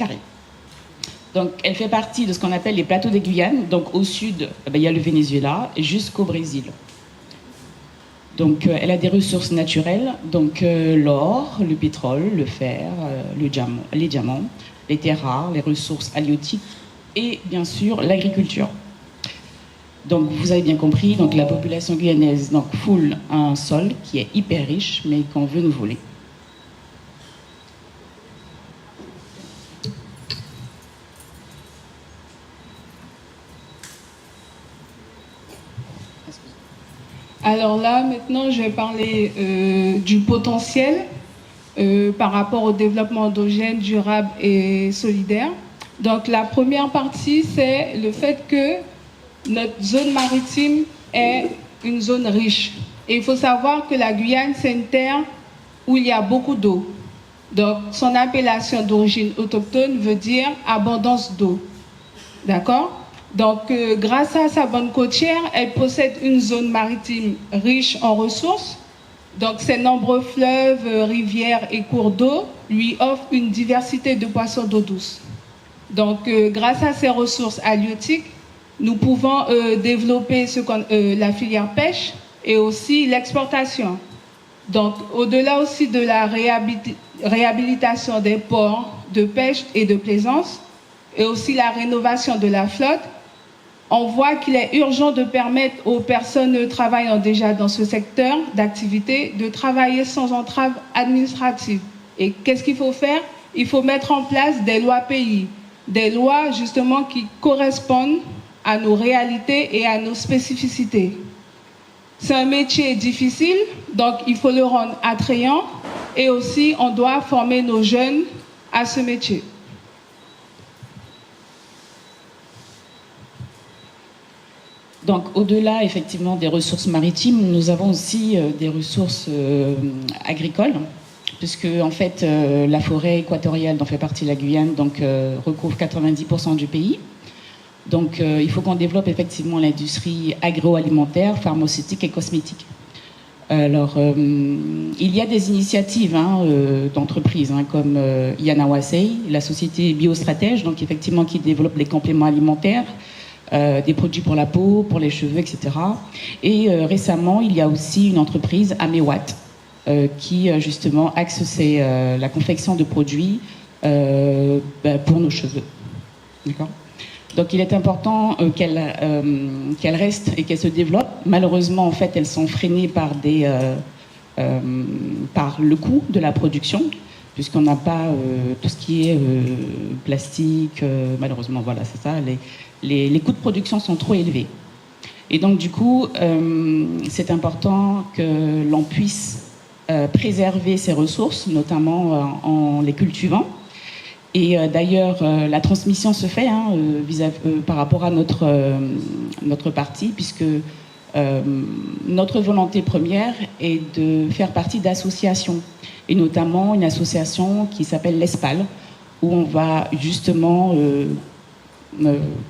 Donc, elle fait partie de ce qu'on appelle les plateaux des Guyanes. Donc, au sud, il y a le Venezuela jusqu'au Brésil. Donc, elle a des ressources naturelles, donc l'or, le pétrole, le fer, les diamants, les terres rares, les ressources halieutiques et bien sûr l'agriculture. Donc, vous avez bien compris, donc la population guyanaise donc foule un sol qui est hyper riche, mais qu'on veut nous voler. Alors là, maintenant, je vais parler du potentiel par rapport au développement endogène, durable et solidaire. Donc la première partie, c'est le fait que notre zone maritime est une zone riche. Et il faut savoir que la Guyane, c'est une terre où il y a beaucoup d'eau. Donc son appellation d'origine autochtone veut dire abondance d'eau. D'accord ? Donc, grâce à sa bande côtière, elle possède une zone maritime riche en ressources. Donc, ses nombreux fleuves, rivières et cours d'eau lui offrent une diversité de poissons d'eau douce. Donc, grâce à ces ressources halieutiques, nous pouvons développer la filière pêche et aussi l'exportation. Donc, au-delà aussi de la réhabilitation des ports de pêche et de plaisance, et aussi la rénovation de la flotte, on voit qu'il est urgent de permettre aux personnes travaillant déjà dans ce secteur d'activité de travailler sans entrave administrative. Et qu'est-ce qu'il faut faire? Il faut mettre en place des lois pays, des lois justement qui correspondent à nos réalités et à nos spécificités. C'est un métier difficile, donc il faut le rendre attrayant et aussi on doit former nos jeunes à ce métier. Donc, au-delà, effectivement, des ressources maritimes, nous avons aussi des ressources agricoles, puisque, en fait, la forêt équatoriale dont fait partie la Guyane donc, recouvre 90% du pays. Donc, il faut qu'on développe, effectivement, l'industrie agroalimentaire, pharmaceutique et cosmétique. Alors, il y a des initiatives d'entreprises, comme Yanawasei, la société biostratège, donc, effectivement, qui développe les compléments alimentaires, des produits pour la peau, pour les cheveux, etc. Et récemment, il y a aussi une entreprise, Amewat, qui justement axe la confection de produits pour nos cheveux. D'accord ? Donc il est important qu'elle reste et qu'elle se développe. Malheureusement, en fait, elles sont freinées par le coût de la production, puisqu'on n'a pas tout ce qui est plastique. Malheureusement, voilà, c'est ça. Les coûts de production sont trop élevés. Et donc, du coup, c'est important que l'on puisse préserver ces ressources, notamment en les cultivant. Et d'ailleurs, la transmission se fait par rapport à notre parti, puisque notre volonté première est de faire partie d'associations, et notamment une association qui s'appelle l'ESPAL, où on va justement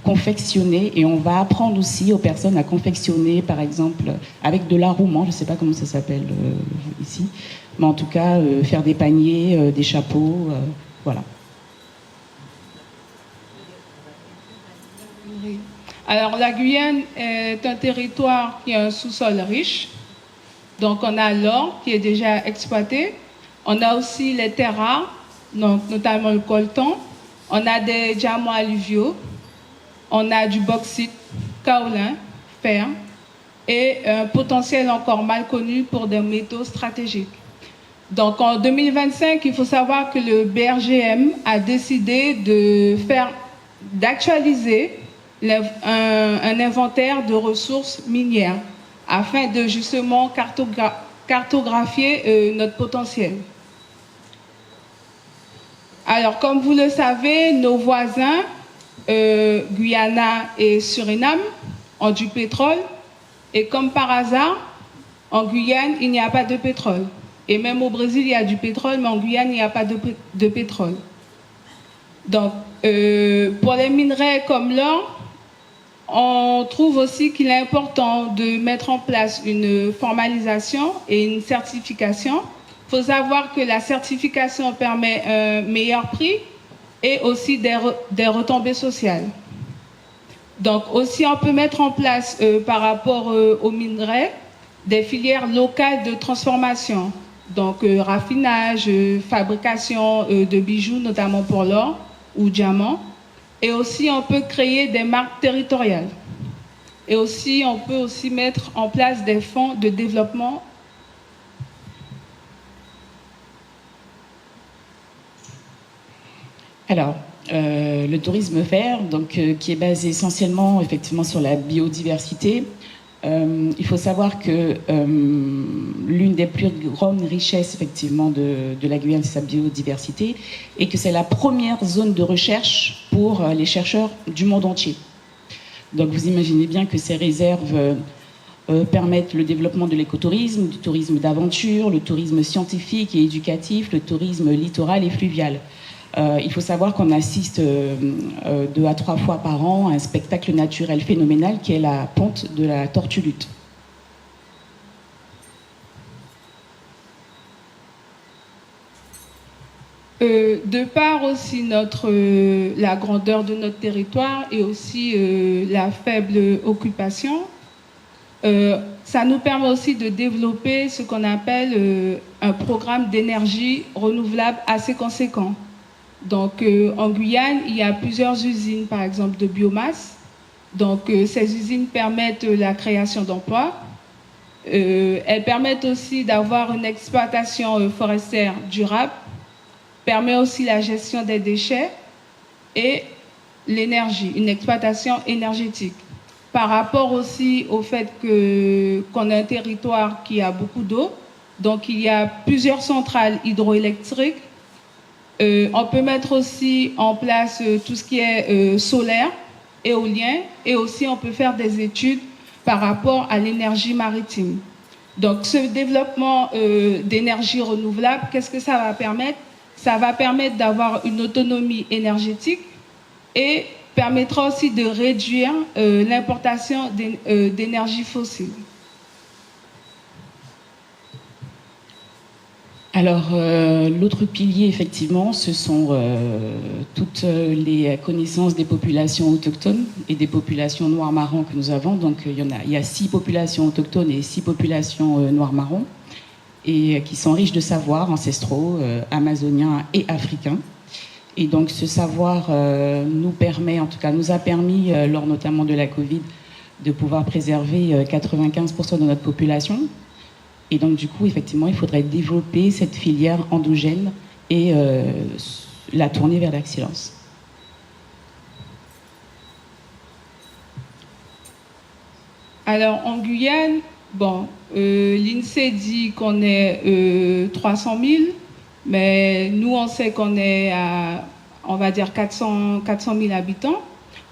confectionner, et on va apprendre aussi aux personnes à confectionner, par exemple, avec de l'arroumant, je ne sais pas comment ça s'appelle ici, mais en tout cas, faire des paniers, des chapeaux, voilà. Alors, la Guyane est un territoire qui a un sous-sol riche. Donc, on a l'or qui est déjà exploité. On a aussi les terres rares, donc notamment le coltan. On a des diamants alluviaux, on a du bauxite, kaolin, fer, et un potentiel encore mal connu pour des métaux stratégiques. Donc en 2025, il faut savoir que le BRGM a décidé d'actualiser un inventaire de ressources minières afin de justement cartographier notre potentiel. Alors, comme vous le savez, nos voisins, Guyana et Suriname, ont du pétrole. Et comme par hasard, en Guyane, il n'y a pas de pétrole. Et même au Brésil, il y a du pétrole, mais en Guyane, il n'y a pas de pétrole. Donc, pour les minerais comme l'or, on trouve aussi qu'il est important de mettre en place une formalisation et une certification. Il faut savoir que la certification permet un meilleur prix et aussi des retombées sociales. Donc aussi, on peut mettre en place, par rapport aux minerais, des filières locales de transformation. Donc raffinage, fabrication de bijoux, notamment pour l'or ou diamant. Et aussi, on peut créer des marques territoriales. Et aussi, on peut aussi mettre en place des fonds de développement. Alors, le tourisme vert, donc, qui est basé essentiellement effectivement sur la biodiversité. Il faut savoir que l'une des plus grandes richesses effectivement de la Guyane, c'est sa biodiversité, et que c'est la première zone de recherche pour les chercheurs du monde entier. Donc vous imaginez bien que ces réserves permettent le développement de l'écotourisme, du tourisme d'aventure, le tourisme scientifique et éducatif, le tourisme littoral et fluvial. Il faut savoir qu'on assiste 2 à 3 fois par an à un spectacle naturel phénoménal qui est la ponte de la tortue lutte. De par aussi la grandeur de notre territoire et aussi la faible occupation, ça nous permet aussi de développer ce qu'on appelle un programme d'énergie renouvelable assez conséquent. Donc, en Guyane, il y a plusieurs usines, par exemple, de biomasse. Donc, ces usines permettent la création d'emplois. Elles permettent aussi d'avoir une exploitation forestière durable, permet aussi la gestion des déchets et l'énergie, une exploitation énergétique. Par rapport aussi au fait qu'on a un territoire qui a beaucoup d'eau, donc il y a plusieurs centrales hydroélectriques. On peut mettre aussi en place tout ce qui est solaire, éolien, et aussi on peut faire des études par rapport à l'énergie maritime. Donc ce développement d'énergie renouvelable, qu'est-ce que ça va permettre? Ça va permettre d'avoir une autonomie énergétique et permettra aussi de réduire l'importation d'énergie fossile. Alors, l'autre pilier, effectivement, ce sont toutes les connaissances des populations autochtones et des populations noirs-marrons que nous avons. Donc, il y a 6 populations autochtones et 6 populations noirs-marrons, et qui sont riches de savoirs ancestraux, amazoniens et africains. Et donc, ce savoir nous a permis, lors notamment de la Covid, de pouvoir préserver 95% de notre population. Et donc, du coup, effectivement, il faudrait développer cette filière endogène et la tourner vers l'excellence. Alors, en Guyane, l'INSEE dit qu'on est 300 000, mais nous, on sait qu'on est à, on va dire, 400 000 habitants.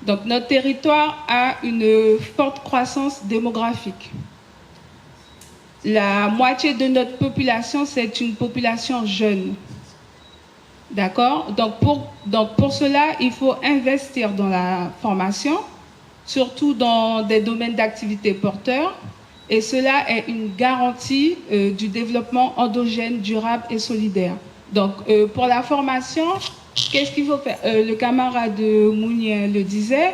Donc, notre territoire a une forte croissance démographique. La moitié de notre population, c'est une population jeune. D'accord? Donc pour cela, il faut investir dans la formation, surtout dans des domaines d'activité porteurs. Et cela est une garantie du développement endogène, durable et solidaire. Donc pour la formation, qu'est-ce qu'il faut faire? Le camarade Mounier le disait.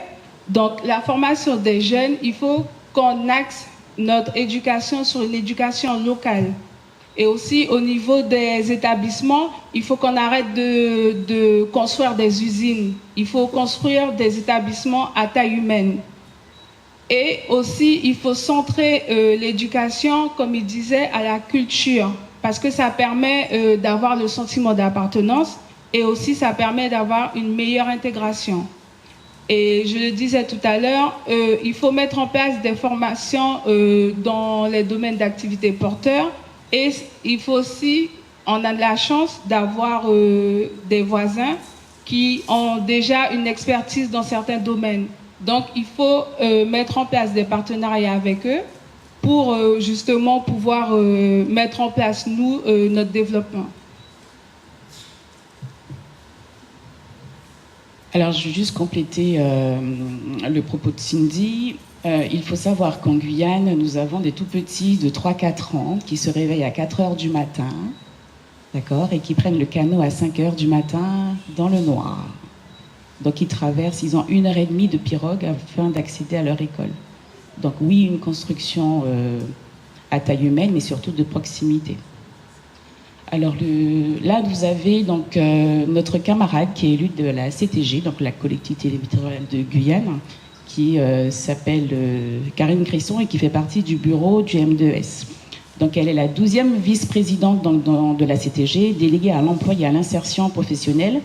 Donc la formation des jeunes, il faut qu'on axe notre éducation sur une éducation locale. Et aussi au niveau des établissements, il faut qu'on arrête de construire des usines. Il faut construire des établissements à taille humaine. Et aussi, il faut centrer l'éducation, comme il disait, à la culture, parce que ça permet d'avoir le sentiment d'appartenance et aussi ça permet d'avoir une meilleure intégration. Et je le disais tout à l'heure, il faut mettre en place des formations dans les domaines d'activité porteurs. Et il faut aussi, on a de la chance d'avoir des voisins qui ont déjà une expertise dans certains domaines. Donc, il faut mettre en place des partenariats avec eux pour justement pouvoir mettre en place, nous, notre développement. Alors, je vais juste compléter le propos de Cindy. Il faut savoir qu'en Guyane, nous avons des tout-petits de 3-4 ans qui se réveillent à 4 heures du matin, d'accord, et qui prennent le canot à 5 heures du matin dans le noir. Donc, ils traversent, ils ont 1h30 de pirogue afin d'accéder à leur école. Donc, oui, une construction à taille humaine, mais surtout de proximité. Alors là, vous avez donc notre camarade qui est élu de la CTG, donc la collectivité territoriale de Guyane, qui s'appelle Karine Cresson et qui fait partie du bureau du M2S. Donc elle est la 12e vice-présidente de la CTG, déléguée à l'emploi et à l'insertion professionnelle,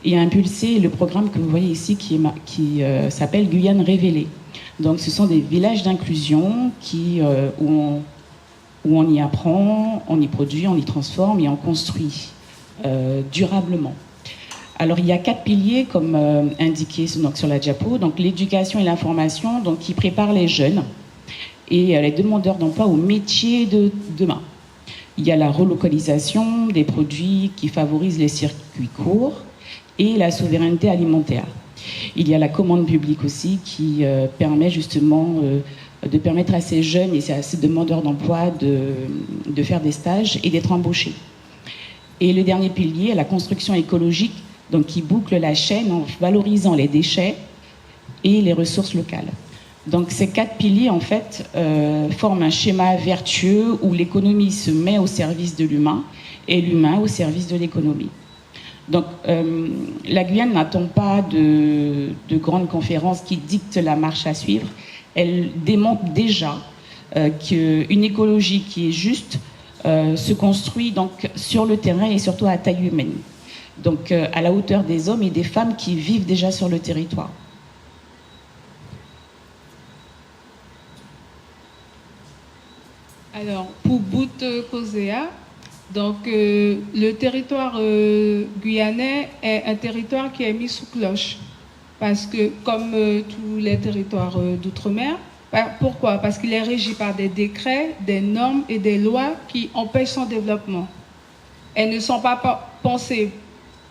et a impulsé le programme que vous voyez ici qui s'appelle Guyane Révélée. Donc ce sont des villages d'inclusion où on y apprend, on y produit, on y transforme et on construit durablement. Alors il y a 4 piliers comme indiqué donc, sur la diapo, donc l'éducation et l'information, donc qui préparent les jeunes et les demandeurs d'emploi aux métiers de demain. Il y a la relocalisation des produits qui favorisent les circuits courts et la souveraineté alimentaire. Il y a la commande publique aussi qui permet justement de permettre à ces jeunes et à ces demandeurs d'emploi de faire des stages et d'être embauchés. Et le dernier pilier, la construction écologique, donc qui boucle la chaîne en valorisant les déchets et les ressources locales. Donc ces 4 piliers, en fait, forment un schéma vertueux où l'économie se met au service de l'humain et l'humain au service de l'économie. Donc la Guyane n'attend pas de grandes conférences qui dictent la marche à suivre. Elle démontre déjà qu'une écologie qui est juste se construit donc sur le terrain et surtout à taille humaine. Donc à la hauteur des hommes et des femmes qui vivent déjà sur le territoire. Alors, pour Bout Kosea, donc le territoire guyanais est un territoire qui est mis sous cloche. Parce que, comme tous les territoires d'outre-mer, pourquoi? Parce qu'il est régi par des décrets, des normes et des lois qui empêchent son développement. Elles ne sont pas pensées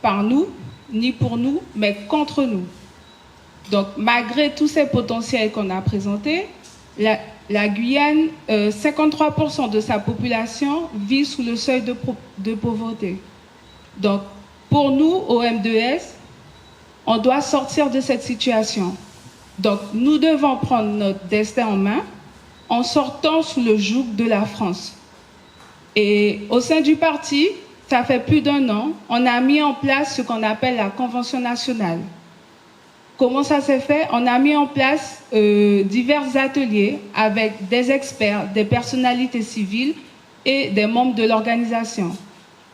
par nous, ni pour nous, mais contre nous. Donc, malgré tous ces potentiels qu'on a présentés, la Guyane, 53% de sa population vit sous le seuil de pauvreté. Donc, pour nous, au M2S, on doit sortir de cette situation. Donc, nous devons prendre notre destin en main en sortant sous le joug de la France. Et au sein du parti, ça fait plus d'1 an, on a mis en place ce qu'on appelle la Convention nationale. Comment ça s'est fait? On a mis en place divers ateliers avec des experts, des personnalités civiles et des membres de l'organisation.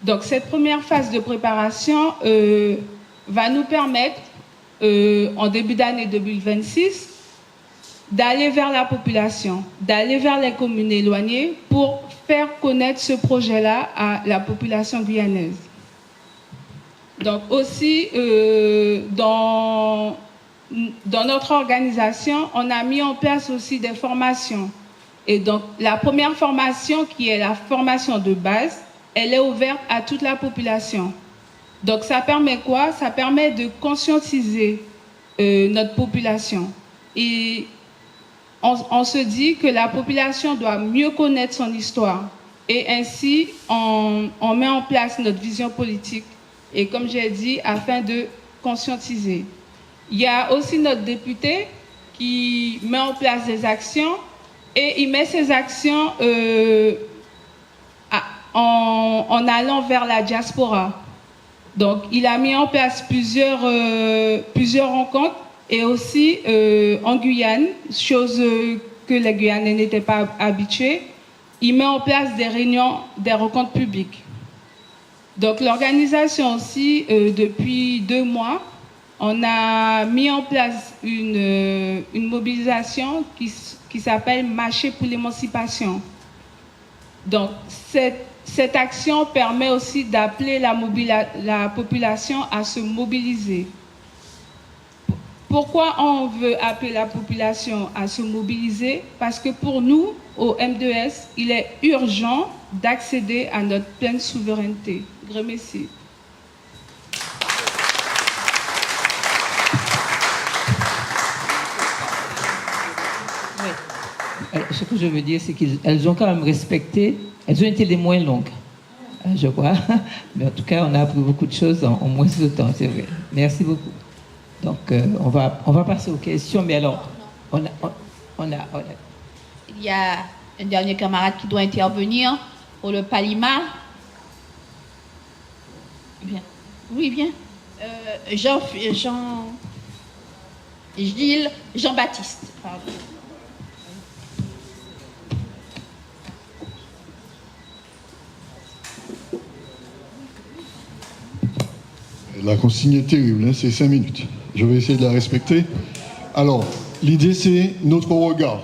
Donc, cette première phase de préparation va nous permettre, en début d'année 2026, d'aller vers la population, d'aller vers les communes éloignées pour faire connaître ce projet-là à la population guyanaise. Donc aussi, dans notre organisation, on a mis en place aussi des formations. Et donc, la première formation, qui est la formation de base, elle est ouverte à toute la population. Donc, ça permet quoi? Ça permet de conscientiser notre population. Et on se dit que la population doit mieux connaître son histoire. Et ainsi, on met en place notre vision politique. Et comme j'ai dit, afin de conscientiser. Il y a aussi notre député qui met en place des actions et il met ces actions en allant vers la diaspora. Donc, il a mis en place plusieurs rencontres et aussi en Guyane, chose que les Guyanais n'étaient pas habitués, il met en place des réunions, des rencontres publiques. Donc, l'organisation aussi, depuis 2 mois, on a mis en place une mobilisation qui s'appelle Marcher pour l'émancipation. Donc, cette action permet aussi d'appeler la population à se mobiliser. Pourquoi on veut appeler la population à se mobiliser? Parce que pour nous, au M2S, il est urgent d'accéder à notre pleine souveraineté. Grand merci. Ce que je veux dire, c'est qu'elles ont quand même respecté, elles ont été les moins longues, je crois. Mais en tout cas, on a appris beaucoup de choses en moins de temps, c'est vrai. Merci beaucoup. Donc, on va passer aux questions, mais alors, on a... Il y a un dernier camarade qui doit intervenir pour le Palima. Bien. Oui, bien. Jean-Baptiste. Pardon. La consigne est terrible, hein, c'est 5 minutes. Je vais essayer de la respecter. Alors, l'idée, c'est notre regard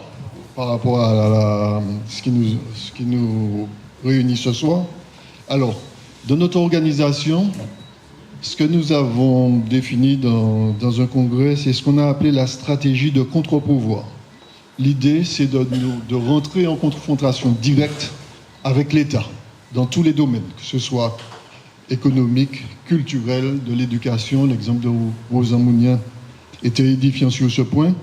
par rapport à ce qui nous réunit ce soir. Alors, dans notre organisation, ce que nous avons défini dans un congrès, c'est ce qu'on a appelé la stratégie de contre-pouvoir. L'idée, c'est de rentrer en confrontation directe avec l'État, dans tous les domaines, que ce soit économique, culturel, de l'éducation. L'exemple de Rosa Mounien était édifiant sur ce point.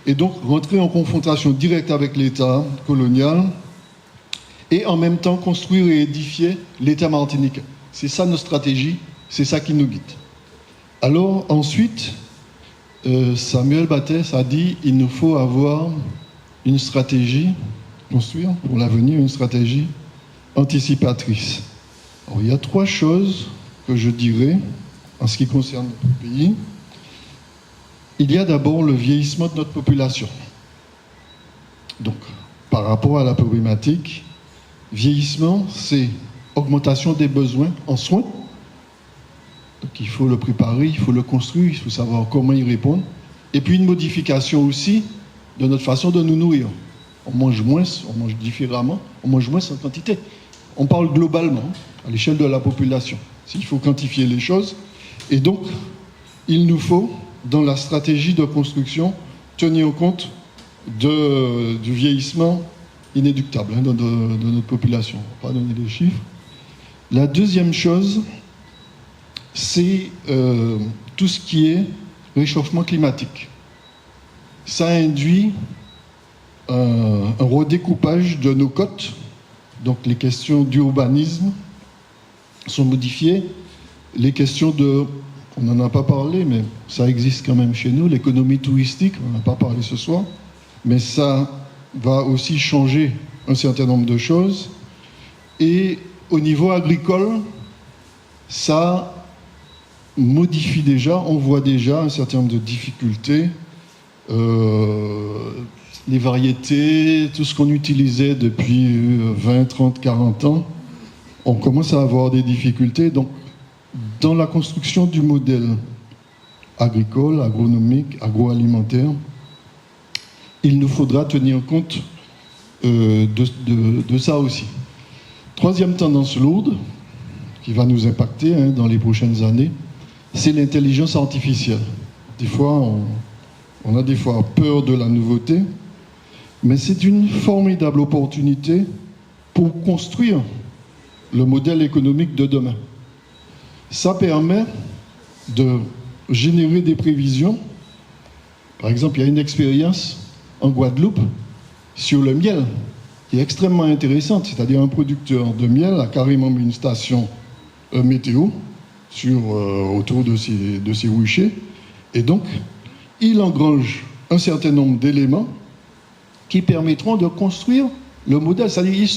Et donc, rentrer en confrontation directe avec l'État colonial et en même temps construire et édifier l'État martiniquais. C'est ça notre stratégie, c'est ça qui nous guide. Alors, ensuite, Samuel Battès a dit il nous faut avoir une stratégie, construire pour l'avenir une stratégie anticipatrice. Alors, il y a 3 choses que je dirais en ce qui concerne notre pays. Il y a d'abord le vieillissement de notre population. Donc, par rapport à la problématique, vieillissement, c'est augmentation des besoins en soins. Donc, il faut le préparer, il faut le construire, il faut savoir comment y répondre. Et puis, une modification aussi de notre façon de nous nourrir. On mange moins, on mange différemment, on mange moins en quantité. On parle globalement, à l'échelle de la population. S'il faut quantifier les choses. Et donc, il nous faut, dans la stratégie de construction, tenir compte du vieillissement inéluctable de notre population. On ne va pas donner des chiffres. La deuxième chose, c'est tout ce qui est réchauffement climatique. Ça induit un redécoupage de nos côtes. Donc les questions d'urbanisme sont modifiées. Les questions on n'en a pas parlé, mais ça existe quand même chez nous, l'économie touristique, on n'en a pas parlé ce soir, mais ça va aussi changer un certain nombre de choses. Et au niveau agricole, ça modifie déjà, on voit déjà un certain nombre de difficultés. Les variétés, tout ce qu'on utilisait depuis 20, 30, 40 ans, on commence à avoir des difficultés. Donc, dans la construction du modèle agricole, agronomique, agroalimentaire, il nous faudra tenir compte de ça aussi. Troisième tendance lourde, qui va nous impacter dans les prochaines années, c'est l'intelligence artificielle. Des fois, on a des fois peur de la nouveauté, mais c'est une formidable opportunité pour construire le modèle économique de demain. Ça permet de générer des prévisions. Par exemple, il y a une expérience en Guadeloupe sur le miel qui est extrêmement intéressante. C'est-à-dire un producteur de miel a carrément mis une station météo autour de ces ruchers. Et donc, il engrange un certain nombre d'éléments qui permettront de construire le modèle. C'est-à-dire,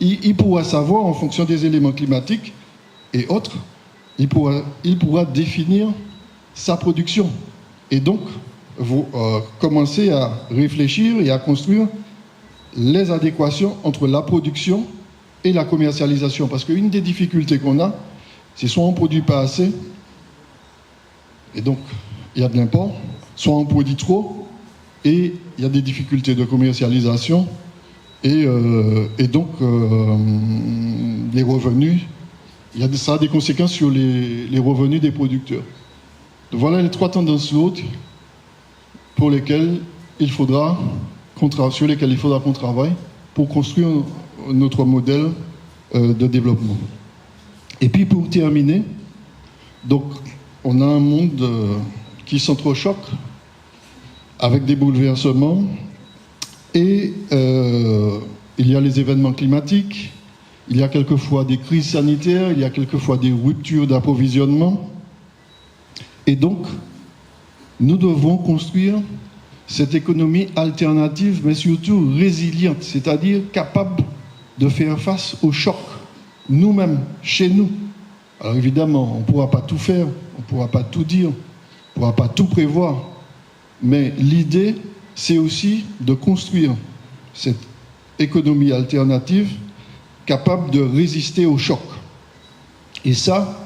il pourra savoir, en fonction des éléments climatiques et autres, il pourra définir sa production. Et donc, vous commencez à réfléchir et à construire les adéquations entre la production et la commercialisation. Parce qu'une des difficultés qu'on a, c'est soit on ne produit pas assez, et donc il y a de l'import, soit on produit trop, et il y a des difficultés de commercialisation, et donc les revenus, ça a des conséquences sur les revenus des producteurs. Donc voilà les 3 tendances lourdes sur lesquelles il faudra qu'on travaille pour construire notre modèle de développement. Et puis pour terminer, donc on a un monde qui s'entrechoque avec des bouleversements et il y a les événements climatiques, il y a quelquefois des crises sanitaires, il y a quelquefois des ruptures d'approvisionnement. Et donc, nous devons construire cette économie alternative, mais surtout résiliente, c'est-à-dire capable de faire face aux chocs, nous-mêmes, chez nous. Alors évidemment, on ne pourra pas tout faire, on ne pourra pas tout dire, on ne pourra pas tout prévoir, mais l'idée, c'est aussi de construire cette économie alternative capable de résister aux chocs. Et ça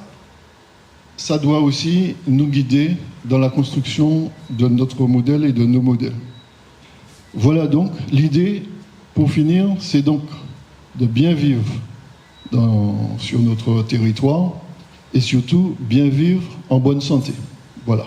doit aussi nous guider dans la construction de notre modèle et de nos modèles. Voilà donc l'idée, pour finir, c'est donc de bien vivre sur notre territoire et surtout bien vivre en bonne santé. Voilà.